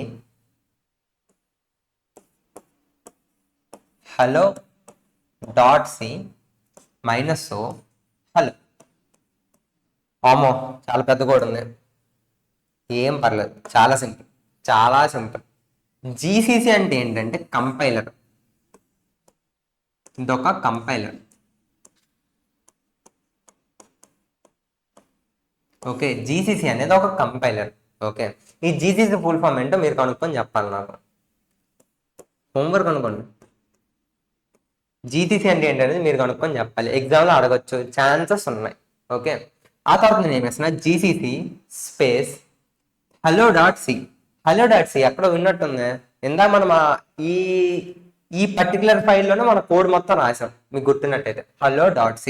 hello dot C -o hello. ఆమో చాలా పెద్ద కోడ్ ఉంది, ఏం పర్లేదు, చాలా సింపుల్, చాలా సింపుల్. జీసీసీ అంటే ఏంటంటే కంపైలర్, ఇదొక కంపైలర్. ఓకే, జీసీసీ అనేది ఒక కంపైలర్. ఓకే, ఈ జీసీసీ ఫుల్ ఫామ్ ఏంటో మీరు కనుక్కొని చెప్పాలి నాకు, హోంవర్క్ అనుకోండి. జీసీసీ అంటే ఏంటనేది మీరు కనుక్కొని చెప్పాలి, ఎగ్జామ్లో అడగొచ్చు, ఛాన్సెస్ ఉన్నాయి. ఓకే, ఆ తర్వాత నేను ఏం చేస్తున్నా, జీసీసీ స్పేస్ hello.c. hello.c ఎక్కడ విన్నట్టుంది, ఇందాక మనం ఈ ఈ పర్టికులర్ ఫైల్లోనే మన కోడ్ మొత్తం రాసాం మీకు గుర్తున్నట్టయితే. hello.c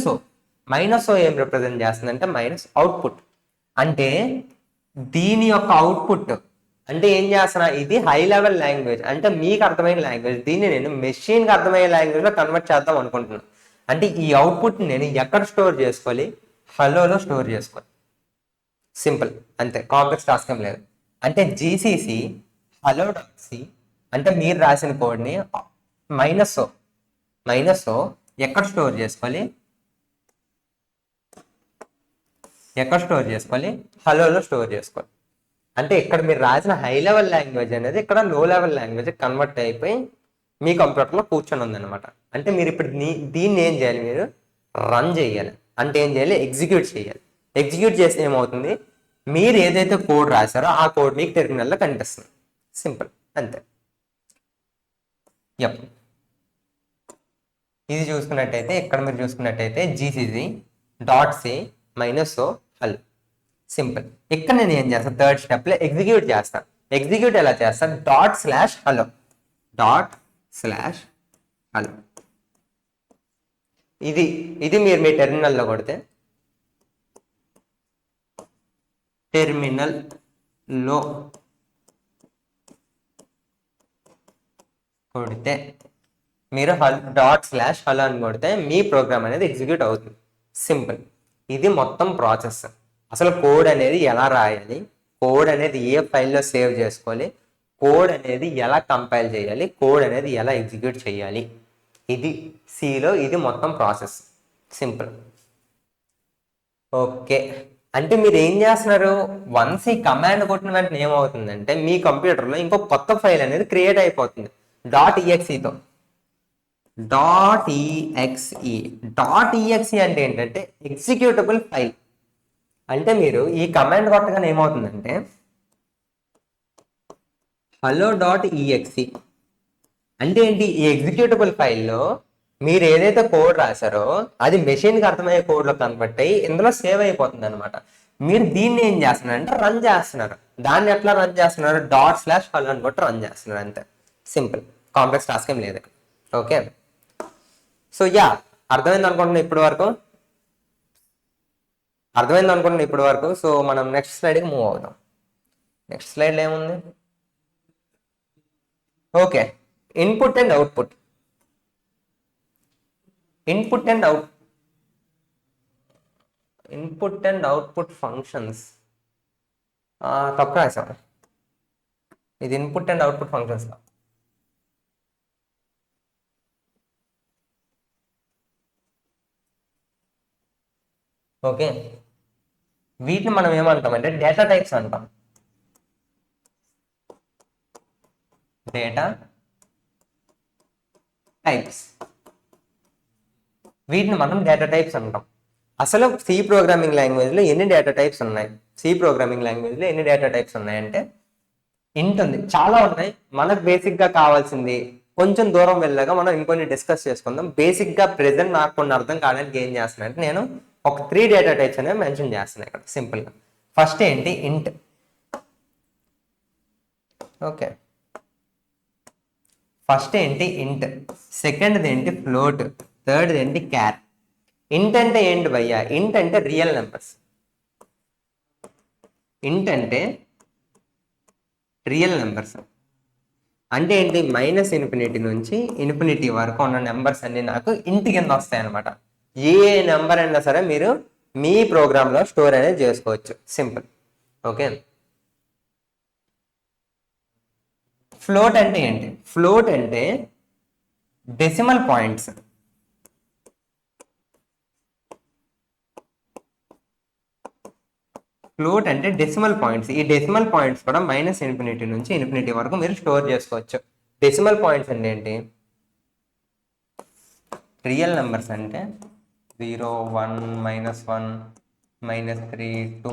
-o ఏం రిప్రజెంట్ చేస్తుంది అంటే మైనస్ అవుట్పుట్. అంటే దీని యొక్క అవుట్పుట్ అంటే ఏం చేస్తున్నా, ఇది హై లెవెల్ లాంగ్వేజ్ అంటే మీకు అర్థమైన లాంగ్వేజ్, దీన్ని నేను మెషిన్కి అర్థమయ్యే లాంగ్వేజ్లో కన్వర్ట్ చేద్దాం అనుకుంటున్నాను. అంటే ఈ అవుట్పుట్ నేను ఎక్కడ స్టోర్ చేసుకోవాలి, హలోలో స్టోర్ చేసుకోవాలి. సింపుల్, అంతే, కాంప్లెక్స్ టాస్క్ ఏం లేదు. అంటే జీసీసీ hello.c అంటే మీరు రాసిన కోడ్ని -o ఎక్కడ స్టోర్ చేసుకోవాలి, హలోలో స్టోర్ చేసుకోవాలి. అంటే ఇక్కడ మీరు రాసిన హై లెవెల్ లాంగ్వేజ్ అనేది ఇక్కడ లో లెవెల్ లాంగ్వేజ్ కన్వర్ట్ అయిపోయి మీ కంప్యూటర్లో కూర్చొని ఉందన్నమాట. అంటే మీరు ఇప్పుడు దీన్ని ఏం చేయాలి, మీరు రన్ చేయాలి. అంటే ఏం చేయాలి, ఎగ్జిక్యూట్ చేయాలి. ఎగ్జిక్యూట్ చేస్తే ఏమవుతుంది, మీరు ఏదైతే కోడ్ రాశారో ఆ కోడ్ మీకు టెర్మినల్లో కనిపిస్తుంది. సింపుల్, అంతే. యప్, ఇది చూసుకున్నట్టయితే ఇక్కడ మీరు చూసుకున్నట్టయితే జీసీసీ .c -o హల్. సింపుల్. ఇక్కడ నేను ఏం చేస్తాను, థర్డ్ స్టెప్లో ఎగ్జిక్యూట్ చేస్తాను. ఎగ్జిక్యూట్ ఎలా చేస్తాను, ./hello ఇది మీరు మీ టెర్మినల్లో కొడితే, టెర్మినల్లో కొడితే మీరు ./hello అని కొడితే మీ ప్రోగ్రామ్ అనేది ఎగ్జిక్యూట్ అవుతుంది. సింపుల్. ఇది మొత్తం ప్రాసెస్. అసలు కోడ్ అనేది ఎలా రాయాలి, కోడ్ అనేది ఏ ఫైల్లో సేవ్ చేసుకోవాలి, కోడ్ అనేది ఎలా కంపైల్ చేయాలి, కోడ్ అనేది ఎలా ఎగ్జిక్యూట్ చేయాలి, ఇది సిలో ఇది మొత్తం ప్రాసెస్. సింపుల్. ఓకే, అంటే మీరు ఏం చేస్తున్నారు, వన్స్ ఈ కమాండ్ కొట్టిన వెంటనే ఏమవుతుందంటే మీ కంప్యూటర్లో ఇంకో కొత్త ఫైల్ అనేది క్రియేట్ అయిపోతుంది .exeతో. .exe అంటే ఏంటంటే ఎగ్జిక్యూటబుల్ ఫైల్. అంటే మీరు ఈ కమాండ్ కొట్టగానే ఏమవుతుందంటే hello.exe అంటే ఏంటి, ఈ ఎగ్జిక్యూటబుల్ ఫైల్లో మీరు ఏదైతే కోడ్ రాశారో అది మెషిన్కి అర్థమయ్యే కోడ్లో కన్వర్ట్ అయ్యి ఇందులో సేవ్ అయిపోతుంది అనమాట. మీరు దీన్ని ఏం చేస్తున్నారంటే రన్ చేస్తున్నారు. దాన్ని ఎట్లా రన్ చేస్తున్నారు, ./hello అని కొట్టి రన్ చేస్తున్నారు, అంతే. సింపుల్, కాంప్లెక్స్ టాస్క్ ఏం లేదు. ఓకే, సో యా, అర్థమైంది అనుకుంటున్నా ఇప్పటి వరకు. సో మనం నెక్స్ట్ స్లైడ్కి మూవ్ అవుతాం. నెక్స్ట్ స్లైడ్లో ఏముంది, okay, input and output. Input and output functions తప్పు రాసాం. ఇది input and output functions. Okay, వీటిని మనం ఏమంటామంటే డేటా టైప్స్ అంటాం. డేటా టైప్స్, వీటిని మనం డేటా టైప్స్ అంటాం. అసలు సి ప్రోగ్రామింగ్ లాంగ్వేజ్లో ఎన్ని డేటా టైప్స్ ఉన్నాయి, అంటే ఇంట్ ఉంది, చాలా ఉన్నాయి. మనకు బేసిక్గా కావాల్సింది కొంచెం దూరం వెళ్ళగా మనం ఇంకొన్ని డిస్కస్ చేసుకుందాం. బేసిక్గా ప్రెజెంట్ నాకు కొన్ని అర్థం కావడానికి ఏం చేస్తున్నా అంటే నేను ఒక 3 డేటా టైప్స్ అనేవి మెన్షన్ చేస్తున్నాను ఇక్కడ సింపుల్గా. ఫస్ట్ ఏంటి, ఇంట్. ఓకే, ఫస్ట్ ఏంటి ఇంట్, సెకండ్ది ఏంటి ఫ్లోట్, థర్డ్ది ఏంటి క్యార్. ఇంట్ అంటే ఏంటి భయ్యా, ఇంట్ అంటే రియల్ నెంబర్స్. ఇంట్ అంటే రియల్ నెంబర్స్ అంటే ఏంటి, -∞ నుంచి ఇన్ఫినిటీ వరకు ఉన్న నెంబర్స్ అన్ని నాకు ఇంటి కింద వస్తాయి అనమాట. ఏ నెంబర్ అయినా సరే మీరు మీ ప్రోగ్రాంలో స్టోర్ అనేది చేసుకోవచ్చు. సింపుల్. ఓకే, ఫ్లోట్ అంటే ఏంటి, ఫ్లోట్ అంటే డెసిమల్ పాయింట్స్. ఫ్లోట్ అంటే డెసిమల్ పాయింట్స్. ఈ డెసిమల్ పాయింట్స్ కూడా -∞ నుంచి ఇన్ఫినిటీ వరకు మీరు స్టోర్ చేసుకోవచ్చు. డెసిమల్ పాయింట్స్ అంటే ఏంటి, రియల్ నెంబర్స్ అంటే 0, 1, -1, -3, 2,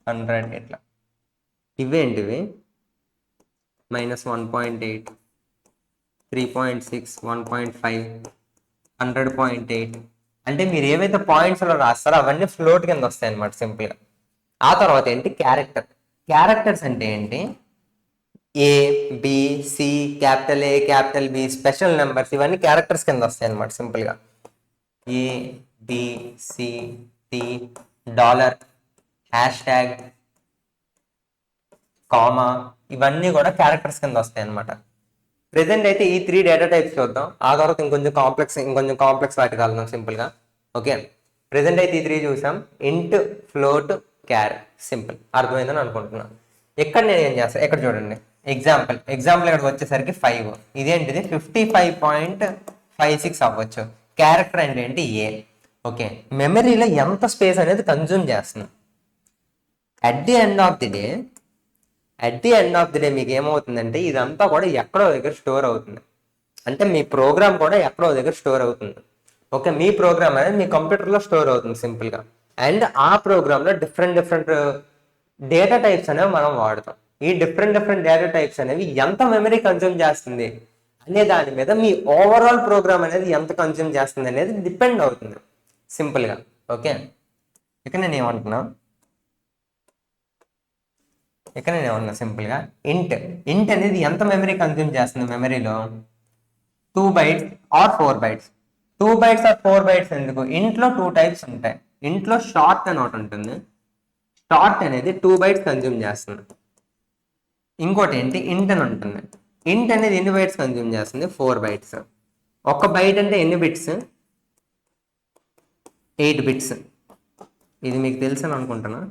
100 ఇట్లా. ఇవేంటివి, -1.8, 3.6, 1.5, 100.8. అంటే మీరు ఏవైతే పాయింట్స్లో రాస్తారో అవన్నీ ఫ్లోట్ కింద వస్తాయి అనమాట సింపుల్గా. ఆ తర్వాత ఏంటి క్యారెక్టర్. క్యారెక్టర్స్ అంటే ఏంటి? A, B, C, capital A, capital B, special numbers, ఇవన్నీ క్యారెక్టర్స్ కింద వస్తాయి అనమాట సింపుల్గా. A, B, C, T, dollar, hash tag, comma, ఇవన్నీ కూడా క్యారెక్టర్స్ కింద వస్తాయి అనమాట. ప్రెసెంట్ అయితే ఈ 3 డేటా టైప్స్ చూద్దాం. ఆ తర్వాత ఇంకొంచెం కాంప్లెక్స్ వాటికి వెళ్దాం సింపుల్గా. ఓకే, ప్రెసెంట్ అయితే ఈ 3 చూసాం: ఇంట్, ఫ్లోట్, క్యార్. సింపుల్, అర్థమైందని అనుకుంటున్నాను. ఇక్కడ నేను ఏం చేస్తాను, ఇక్కడ చూడండి. ఎగ్జాంపుల్ ఇక్కడికి వచ్చేసరికి 5. ఇదేంటిది 55.56 అవ్వచ్చు. క్యారెక్టర్ అంటే ఏంటి? ఏ. ఓకే, మెమరీలో ఎంత స్పేస్ అనేది కన్జ్యూమ్ చేస్తున్నాం. At the end of the day మీకు ఏమవుతుందంటే ఇదంతా కూడా ఎక్కడో దగ్గర స్టోర్ అవుతుంది. అంటే మీ ప్రోగ్రామ్ కూడా ఎక్కడో దగ్గర స్టోర్ అవుతుంది. ఓకే, మీ ప్రోగ్రామ్ అనేది మీ కంప్యూటర్లో స్టోర్ అవుతుంది సింపుల్గా. అండ్ ఆ ప్రోగ్రామ్లో డిఫరెంట్ డేటా టైప్స్ అనేవి మనం వాడతాం. ఈ డిఫరెంట్ డేటా టైప్స్ అనేవి ఎంత మెమరీ కన్జ్యూమ్ చేస్తుంది అనే దాని మీద మీ ఓవరాల్ ప్రోగ్రామ్ అనేది ఎంత కన్జ్యూమ్ చేస్తుంది అనేది డిపెండ్ అవుతుంది సింపుల్గా. ఓకే, ఇక్కడ నేను ఏమన్నా సింపుల్గా ఇంట్ అనేది ఎంత మెమరీ కన్జ్యూమ్ చేస్తుంది మెమరీలో? 2 bytes or 4 bytes. 2 bytes or 4 bytes ఎందుకు? ఇంట్లో 2 టైప్స్ ఉంటాయి. ఇంట్లో షార్ట్ అని ఒకటి ఉంటుంది. షార్ట్ అనేది 2 bytes కన్జ్యూమ్ చేస్తుంది. ఇంకోటి ఏంటి? ఇంట్ అని ఉంటుంది. ఇంట్ అనేది ఎన్ని బైట్స్ కన్జ్యూమ్ చేస్తుంది? 4 bytes. ఒక బైట్ అంటే ఎన్ని బిట్స్? 8 bits. ఇది మీకు తెలుసు అని అనుకుంటున్నా.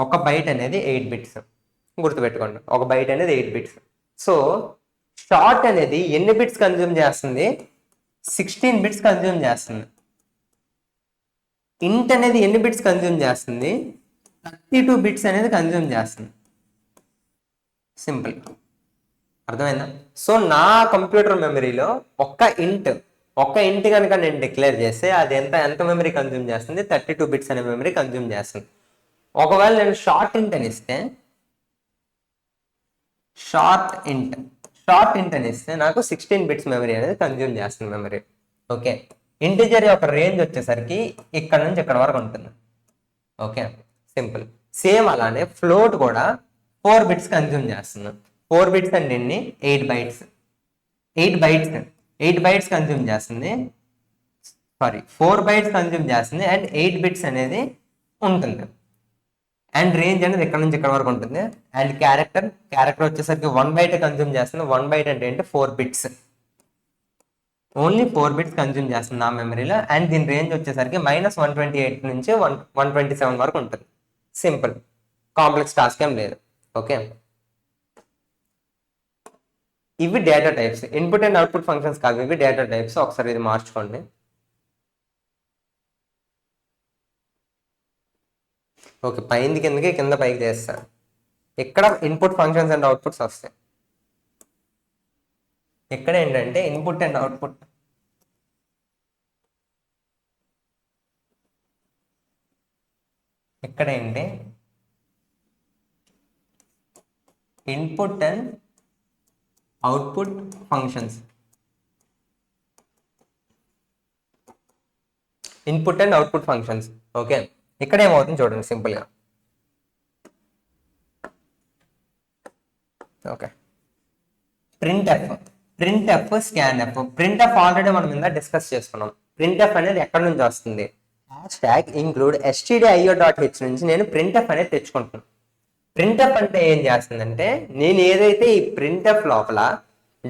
ఒక బైట్ అనేది 8 bits. గుర్తుపెట్టుకోండి, ఒక బైట్ అనేది 8 bits. సో షార్ట్ అనేది ఎన్ని బిట్స్ కన్జ్యూమ్ చేస్తుంది? 16 bits కన్జ్యూమ్ చేస్తుంది. ఇంట్ అనేది ఎన్ని బిట్స్ కన్జ్యూమ్ చేస్తుంది? 32 bits అనేది కన్జ్యూమ్ చేస్తుంది. సింపుల్, అర్థమైందా? సో నా కంప్యూటర్ మెమరీలో ఒక్క ఇంట్ కనుక నేను డిక్లేర్ చేస్తే అది ఎంత మెమరీ కన్జ్యూమ్ చేస్తుంది? 32 bits అనే మెమరీ కన్జ్యూమ్ చేస్తుంది. ఒకవేళ నేను షార్ట్ ఇంట్ అని ఇస్తే నాకు 16 bits మెమరీ అనేది కన్జ్యూమ్ చేస్తుంది మెమరీ. ఓకే, ఇంటిజర్ యొక్క రేంజ్ వచ్చేసరికి ఇక్కడ నుంచి ఇక్కడ వరకు ఉంటుంది. Okay, simple. సేమ్ అలానే ఫ్లోట్ కూడా 4 bits కన్జ్యూమ్ చేస్తుంది. 4 bits అంటే ఎన్ని? 8 bytes. 8 bytes కన్జ్యూమ్ చేస్తుంది. 4 bytes కన్జ్యూమ్ చేస్తుంది అండ్ 8 bits అనేది ఉంటుంది. అండ్ రేంజ్ అనేది ఇక్కడ నుంచి ఇక్కడ వరకు ఉంటుంది. అండ్ క్యారెక్టర్ వచ్చేసరికి 1 byte కన్జ్యూమ్ చేస్తుంది. 1 byte అంటే ఏంటి? 4 bits. ఓన్లీ 4 bits కన్జ్యూమ్ చేస్తుంది ఆ మెమరీలో. అండ్ దీని రేంజ్ వచ్చేసరికి -128 నుంచి 127 వరకు ఉంటుంది. సింపుల్, కాంప్లెక్స్ టాస్క్ ఏం లేదు. ఓకే, ఇవి data types. Input and output functions కాదు, ఇవి డేటా టైప్స్. ఒకసారి ఇది మార్చుకోండి. ఓకే, పైంది కిందకి, కింద పైకి చేస్తాను. ఇక్కడ ఇన్పుట్ ఫంక్షన్స్ అండ్ అవుట్పుట్స్ వస్తాయి. ఇక్కడ ఏంటంటే ఇన్పుట్ అండ్ అవుట్పుట్. ఇక్కడ ఏంటి? Input and output functions. Okay, ఇక్కడ ఏమవుతుంది చూడండి సింపుల్గా. Okay, printf, scanf. Printf already మనం ఇందా డిస్కస్ చేసుకున్నాం. ప్రింట్ఎఫ్ అనేది ఎక్కడి నుంచి వస్తుంది? #include stdio.h నుంచి నేను ప్రింట్ఎఫ్ అనేది తెచ్చుకుంటున్నాను. ప్రింట్ఎఫ్ అంటే ఏం చేస్తుందంటే, నేను ఏదైతే ఈ ప్రింట్ఎఫ్ లోపల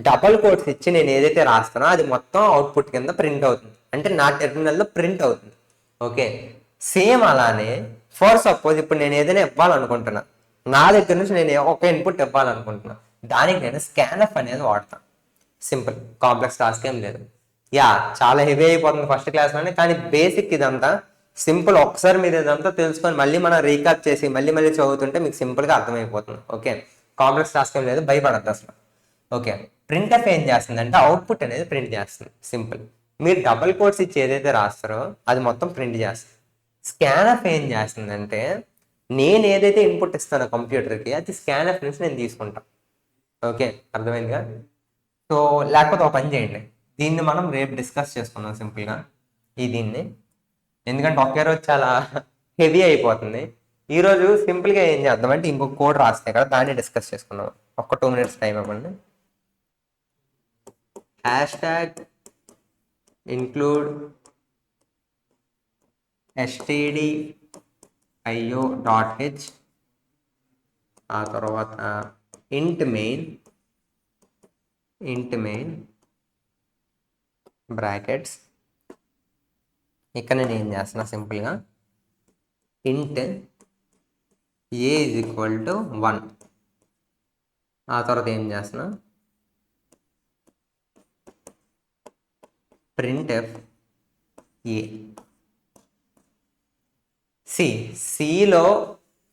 డబల్ కోట్స్ ఇచ్చి నేను ఏదైతే రాస్తానో అది మొత్తం అవుట్పుట్ కింద ప్రింట్ అవుతుంది. అంటే నా టెర్మినల్లో ప్రింట్ అవుతుంది. ఓకే, సేమ్ అలానే ఫర్ సపోజ్ ఇప్పుడు నేను ఏదైనా ఇవ్వాలనుకుంటున్నా, నా దగ్గర నుంచి నేను ఒక ఇన్పుట్ ఇవ్వాలనుకుంటున్నా, దానికి నేను స్కాన్ఎఫ్ అనేది వాడతాను. సింపుల్, కాంప్లెక్స్ టాస్క్ ఏం లేదు. చాలా హెవీ అయిపోతుంది ఫస్ట్ క్లాస్లోనే, కానీ బేసిక్ ఇదంతా సింపుల్. ఒకసారి మీరు ఇదంతా తెలుసుకొని మళ్ళీ మనం రీకాప్ చేసి మళ్ళీ చదువుతుంటే మీకు సింపుల్గా అర్థమైపోతుంది. ఓకే, కాంప్లెక్స్ టాస్క్ ఏం లేదు, భయపడద్దు అసలు. ఓకే, ప్రింట్ఎఫ్ ఏం చేస్తుంది అంటే అవుట్పుట్ అనేది ప్రింట్ చేస్తుంది. సింపుల్, మీరు డబుల్ కోట్స్ ఇచ్చి ఏదైతే రాస్తారో అది మొత్తం ప్రింట్ చేస్తుంది. స్కాన్ఎఫ్ ఏం చేస్తుందంటే, నేను ఏదైతే ఇన్పుట్ ఇస్తానో కంప్యూటర్కి అది స్కాన్ఎఫ్ నుంచి నేను తీసుకుంటాను. ఓకే, అర్థమైందిగా? సో లేకపోతే ఒక పని చేయండి, దీన్ని మనం రేపు డిస్కస్ చేసుకుందాం సింపుల్గా దీన్ని, ఎందుకంటే ఒకే రోజు చాలా హెవీ అయిపోతుంది. ఈరోజు సింపుల్గా ఏం చేద్దాం అంటే ఇంకొక కోడ్ రాస్తే కదా దాన్ని డిస్కస్ చేసుకుందాం. ఒక్క 2 minutes టైం ఇవ్వండి. హ్యాష్ ఇంక్లూడ్ stdio.h ఆ తర్వాత ఇంట్ మెయిన్ బ్రాకెట్స్. ఇక్కడ నేను ఏం చేస్తున్నా సింపుల్గా ఇంట్ ఏ ఈజ్ ఈక్వల్ టు 1. ఆ తర్వాత ఏం చేస్తున్నా printf ఏ. సిలో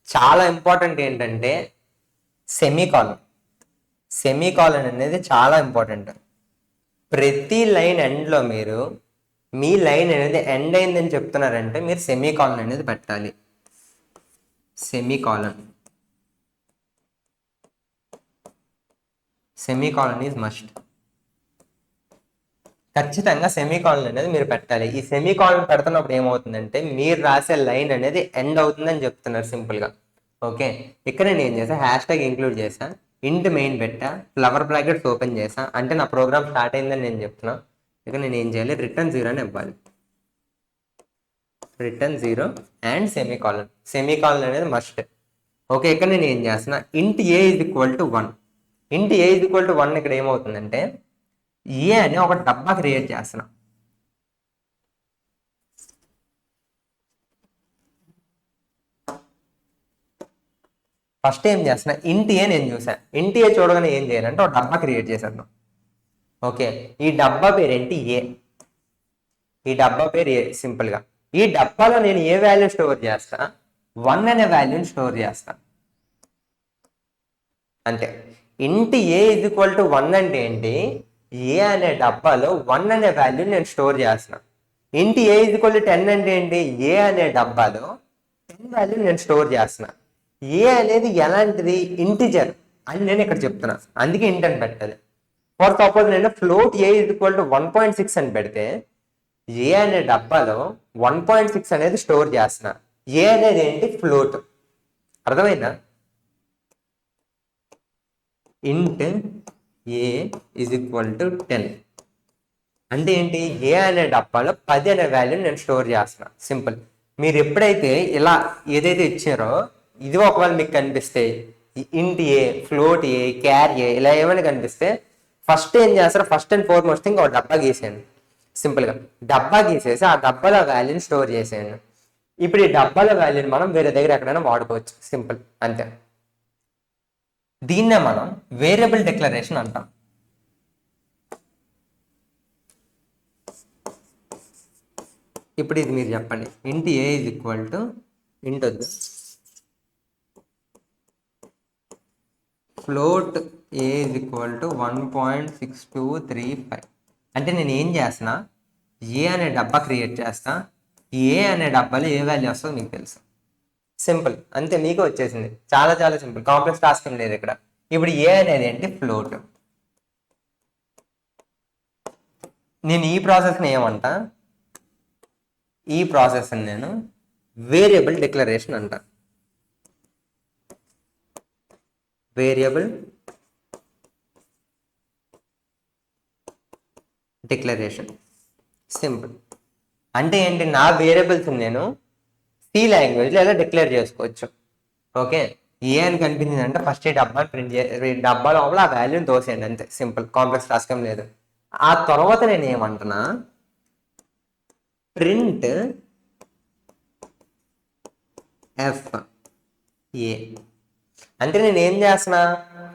చాలా ఇంపార్టెంట్ ఏంటంటే సెమీకాలన్ అనేది చాలా ఇంపార్టెంట్. ప్రతి లైన్ ఎండ్లో మీరు మీ లైన్ అనేది ఎండ్ అయిందని చెప్తున్నారంటే మీరు సెమీకాలన్ అనేది పెట్టాలి. Semicolon is must. ఖచ్చితంగా సెమీకాలన్ అనేది మీరు పెట్టాలి. ఈ సెమీకాలన్ పెడుతున్నప్పుడు ఏమవుతుందంటే మీరు రాసే లైన్ అనేది ఎండ్ అవుతుందని చెప్తున్నారు సింపుల్గా. ఓకే, ఇక్కడ నేను ఏం చేసా, హ్యాష్ ఇంక్లూడ్ చేసా, ఇంట్ మెయిన్ పెట్టా, ఫ్లవర్ బ్రాకెట్స్ ఓపెన్ చేసా, అంటే నా ప్రోగ్రామ్ స్టార్ట్ అయిందని నేను చెప్తున్నా. ఇక నేను ఏం చేయాలి, రిటర్న్ 0 అని ఇవ్వాలి. రిటర్న్ 0 అండ్ సెమీకాలన్ అనేది మస్ట్. ఓకే, ఇక్కడ నేను ఏం చేస్తున్నా, ఇంట్ ఏ ఈజ్ ఈక్వల్ టు 1. ఇంట్ ఏ ఈజ్ ఈక్వల్ టు 1 ఇక్కడ ఏమవుతుందంటే ఏ అని ఒక డబ్బా క్రియేట్ చేస్తున్నా. ఫస్ట్ ఏం చేస్తున్నా, ఇంట్ ఏ నేను చూసాను. ఇంట్ ఏ చూడగానే ఏం చేయాలంటే ఒక డబ్బా క్రియేట్ చేసేద్దాం. ఓకే, ఈ డబ్బా పేరు ఏంటి, ఏ. ఈ డబ్బా పేరు ఏ సింపుల్గా. ఈ డబ్బాలో నేను ఏ వాల్యూ స్టోర్ చేస్తా, 1 అనే వాల్యూని స్టోర్ చేస్తా. అంతే. ఇంట్ ఏ ఈజ్ ఈక్వల్ టు 1 అంటే ఏంటి, ఏ అనే డబ్బాలో 1 అనే వాల్యూ నేను స్టోర్ చేస్తున్నా. ఇంట్ ఏ ఈజ్ ఈక్వల్ టు 10 అంటే ఏంటి, ఏ అనే డబ్బాలో 10 వాల్యూ నేను స్టోర్ చేస్తున్నా. ఏ అనేది ఎలాంటిది, ఇంటిజర్ అని నేను ఇక్కడ చెప్తున్నా, అందుకే ఇంట్ అని పెట్టాలి. ఫర్ సపోజ్ నేను float A is equal to 1.6 అని పెడితే ఏ అనే డబ్బాలో 1.6 అనేది స్టోర్ చేస్తున్నా. ఏ అనేది ఏంటి, ఫ్లోట్. అర్థమైందా? ఇంట్ ఏ ఈజ్ ఈక్వల్ టు 10 అంటే ఏంటి, ఏ అనే డబ్బాలో 10 అనే వాల్యూ నేను స్టోర్ చేస్తున్నా. సింపుల్. మీరు ఎప్పుడైతే ఇలా ఏదైతే ఇచ్చారో ఇది ఒకవేళ మీకు కనిపిస్తే ఇంట్ ఏ, ఫ్లోట్ ఏ, క్యార్ ఏ ఇలా ఏమైనా కనిపిస్తే ఫస్ట్ ఏం చేస్తారు, ఫస్ట్ అండ్ ఫార్మోస్ట్ థింగ్ ఒక డబ్బా గీసేయండి. సింపుల్గా డబ్బా గీసేసి ఆ డబ్బాలో వాల్యూని స్టోర్ చేసేయండి. ఇప్పుడు ఈ డబ్బాలో వాల్యూని మనం వేరే దగ్గర ఎక్కడైనా వాడుకోవచ్చు. సింపుల్, అంతే. దీన్నే మనం వేరియబుల్ డిక్లరేషన్ అంటాం. ఇప్పుడు ఇది మీరు చెప్పండి, ఇంట్ ఏ ఈజ్ ఈక్వల్ టు ఇంట్ వద్దు, float A is equal to 1.6235 అంటే నేను ఏం చేస్తున్నా, ఏ అనే డబ్బా క్రియేట్ చేస్తా. ఏ అనే డబ్బాలో ఏ వాల్యూ వస్తుందో మీకు తెలుసు. సింపుల్, అంతే, మీకు వచ్చేసింది. చాలా చాలా సింపుల్, కాంప్లెక్స్ టాస్క్ ఏం లేదు ఇక్కడ. ఇప్పుడు ఏ అనేది ఏంటి, ఫ్లోట్. నేను ఈ ప్రాసెస్ని ఏమంటా, ఈ ప్రాసెస్ని నేను వేరియబుల్ డిక్లరేషన్ అంటా. Variable declaration simple. అంటే ఏంటి, నా వేరియబుల్స్ నేను సి లాంగ్వేజ్లో ఎలా డిక్లేర్ చేసుకోవచ్చు. ఓకే, ఏ అని కనిపించింది అంటే ఫస్ట్ ఈ డబ్బాని ప్రింట్ డబ్బా లోపల ఆ వాల్యూని తోసేయండి, అంతే. సింపుల్, కాంప్లెక్స్ టాస్క్ ఏం లేదు. ఆ తర్వాత నేను ఏమంటున్నా, ప్రింట్ ఎఫ్ ఏ అంటే నేను ఏం చేస్తున్నా,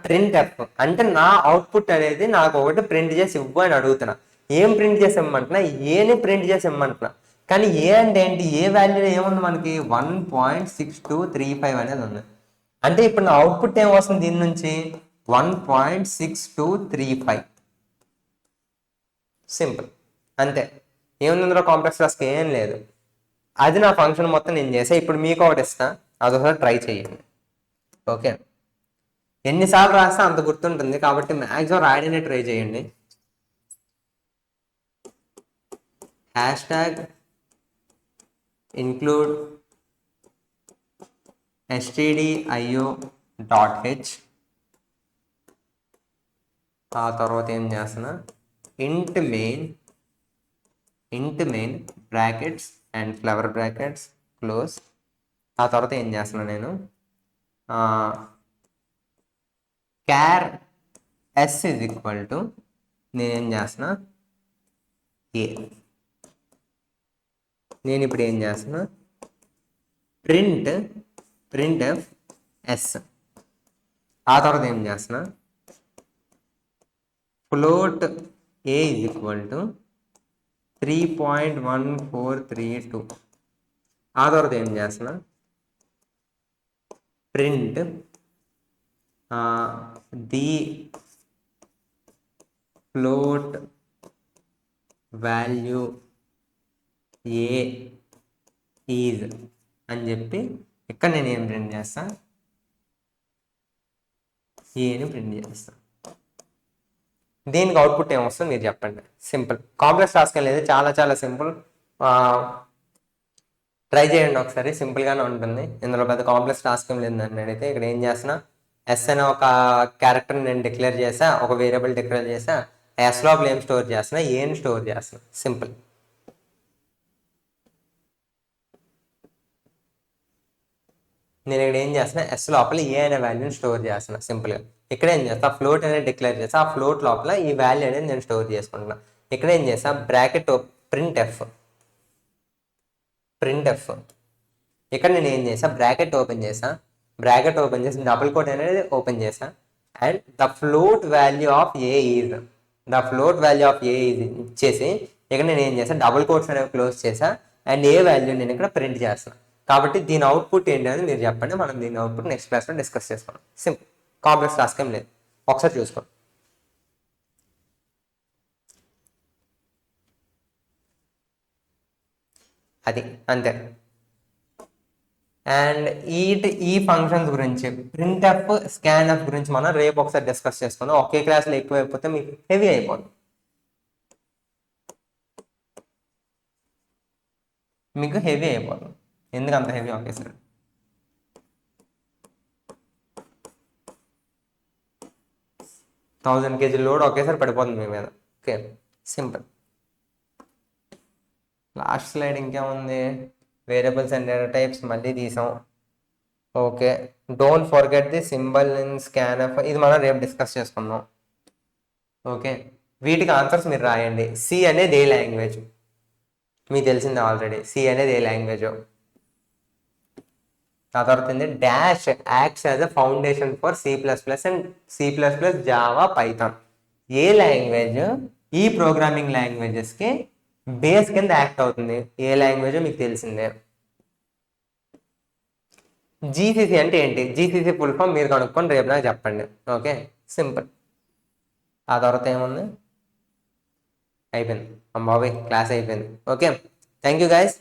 ప్రింట్ ఎఫ్ అంటే నా అవుట్పుట్ అనేది నాకు ఒకటి ప్రింట్ చేసి ఇవ్వు అని అడుగుతున్నా. ఏం ప్రింట్ చేసి ఇమ్మంటున్నా, ఏని ప్రింట్ చేసి ఇమ్మంటున్నా. కానీ ఏ అంటే ఏంటి, ఏ వాల్యూ ఏముంది మనకి, 1.6235 అనేది ఉంది. అంటే ఇప్పుడు నా అవుట్పుట్ ఏం వస్తుంది దీని నుంచి, 1.6235. సింపుల్, అంతే. ఏముంది ఇందులో కాంప్లెక్స్ టాస్క్ ఏం లేదు. అది నా ఫంక్షన్ మొత్తం నేను చేసా. ఇప్పుడు మీకు ఒకటి ఇస్తా, అదొకసారి ట్రై చేయండి. ఓకే, ఎన్నిసార్లు రాస్తే అంత గుర్తుంటుంది, కాబట్టి మ్యాక్సిమం రాయడానికి ట్రై చేయండి. Hash tag include stdio.h. ఆ తర్వాత ఏం చేస్తున్నా, ఇంట్ main brackets and flower brackets close. ఆ తర్వాత ఏం చేస్తున్నా నేను, క్యార్ ఎస్ ఇజ్ ఈక్వల్ టు, నేనేం చేస్తున్నా ఏ. నేను ఇప్పుడు ఏం చేస్తున్నా, ప్రింట్ ఎఫ్ ఎస్. ఆ తర్వాత ఏం చేస్తున్నా, float A is equal to 3.1432. ఆ తర్వాత ఏం చేస్తున్నా, print the float value A is అని చెప్పి ఇక్కడ నేను ఏం ప్రింట్ చేస్తా, ఏని ప్రింట్ చేస్తా. దీనికి అవుట్పుట్ ఏమొస్తుందో మీరు చెప్పండి. సింపుల్, కాంప్లెక్స్ టాస్క్ లేదు, చాలా చాలా సింపుల్. ట్రై చేయండి ఒకసారి, సింపుల్గానే ఉంటుంది. ఇందులో పెద్ద కాంప్లెక్స్ టాస్క్ ఏం లేదని అడిగితే ఇక్కడ ఏం చేస్తున్నా, ఎస్ అనే ఒక క్యారెక్టర్ నేను డిక్లేర్ చేసా, ఒక వేరియబుల్ డిక్లేర్ చేసా. ఎస్ లోపల ఏం స్టోర్ చేస్తున్నా, ఏని స్టోర్ చేస్తున్నా. సింపుల్. నేను ఇక్కడ ఏం చేస్తున్నా, ఎస్ లోపల ఏ అనే వాల్యూని స్టోర్ చేస్తున్నా. సింపుల్గా ఇక్కడ ఏం చేస్తా, ఫ్లోట్ అనేది డిక్లేర్ చేస్తా, ఆ ఫ్లోట్ లోపల ఈ వాల్యూ అనేది నేను స్టోర్ చేసుకుంటున్నా. ఇక్కడ ఏం చేస్తా, బ్రాకెట్ ప్రింట్ ఎఫ్. ఇక్కడ నేను ఏం చేసా, బ్రాకెట్ ఓపెన్ చేసి డబుల్ కోట్ అనేది ఓపెన్ చేసా. And the float value of A is ఇచ్చేసి ఇక్కడ నేను ఏం చేసా, డబుల్ కోట్స్ అనేవి క్లోజ్ చేసా. అండ్ ఏ వాల్యూ నేను ఇక్కడ ప్రింట్ చేస్తాను. కాబట్టి దీని అవుట్పుట్ ఏంటి అనేది మీరు చెప్పండి. మనం దీని అవుట్పుట్ నెక్స్ట్ క్లాస్లో డిస్కస్ చేసుకున్నాం. సింపుల్, కాంప్లెక్స్ టాస్క్ ఏం లేదు. ఒకసారి చూసుకోండి. అది అంతే. అండ్ ఈ ఫంక్షన్స్ గురించి, ప్రింట్ఎఫ్, స్కాన్ఎఫ్ గురించి మనం రేపు ఒకసారి డిస్కస్ చేసుకుందాం. ఒకే క్లాస్లో ఎక్కువ అయిపోతే మీకు హెవీ అయిపోతుంది. ఎందుకంత హెవీ ఒకేసారి? థౌజండ్ కేజీ లోడ్ ఒకేసారి పడిపోతుంది మీ మీద. Okay, simple. లాస్ట్ స్లైడ్ ఇంకేముంది, వేరియబుల్స్ అండ్ డేటా టైప్స్ మళ్ళీ తీసాం. Okay, don't forget the symbol in scanf, ఇది మనం రేపు డిస్కస్ చేసుకుందాం. ఓకే, వీటికి ఆన్సర్స్ మీరు రాయండి. సి అనేది ఏ లాంగ్వేజ్ మీకు తెలిసిందే ఆల్రెడీ. సి అనేది ఏ లాంగ్వేజ్. ఆ తర్వాత dash acts as a foundation for C++ and C++, Java, Python. A language ఈ ప్రోగ్రామింగ్ లాంగ్వేజెస్కి బేస్ కింద యాక్ట్ అవుతుంది? ఏ లాంగ్వేజ్ మీకు తెలిసిందే. జీసీసీ అంటే ఏంటి? జీసీసీ ఫుల్ ఫామ్ మీరు కనుక్కొని రేపు నాకు చెప్పండి. Okay, simple. ఆ తర్వాత ఏముంది, అయిపోయింది. బాబాయ్ క్లాస్ అయిపోయింది. Okay, thank you guys.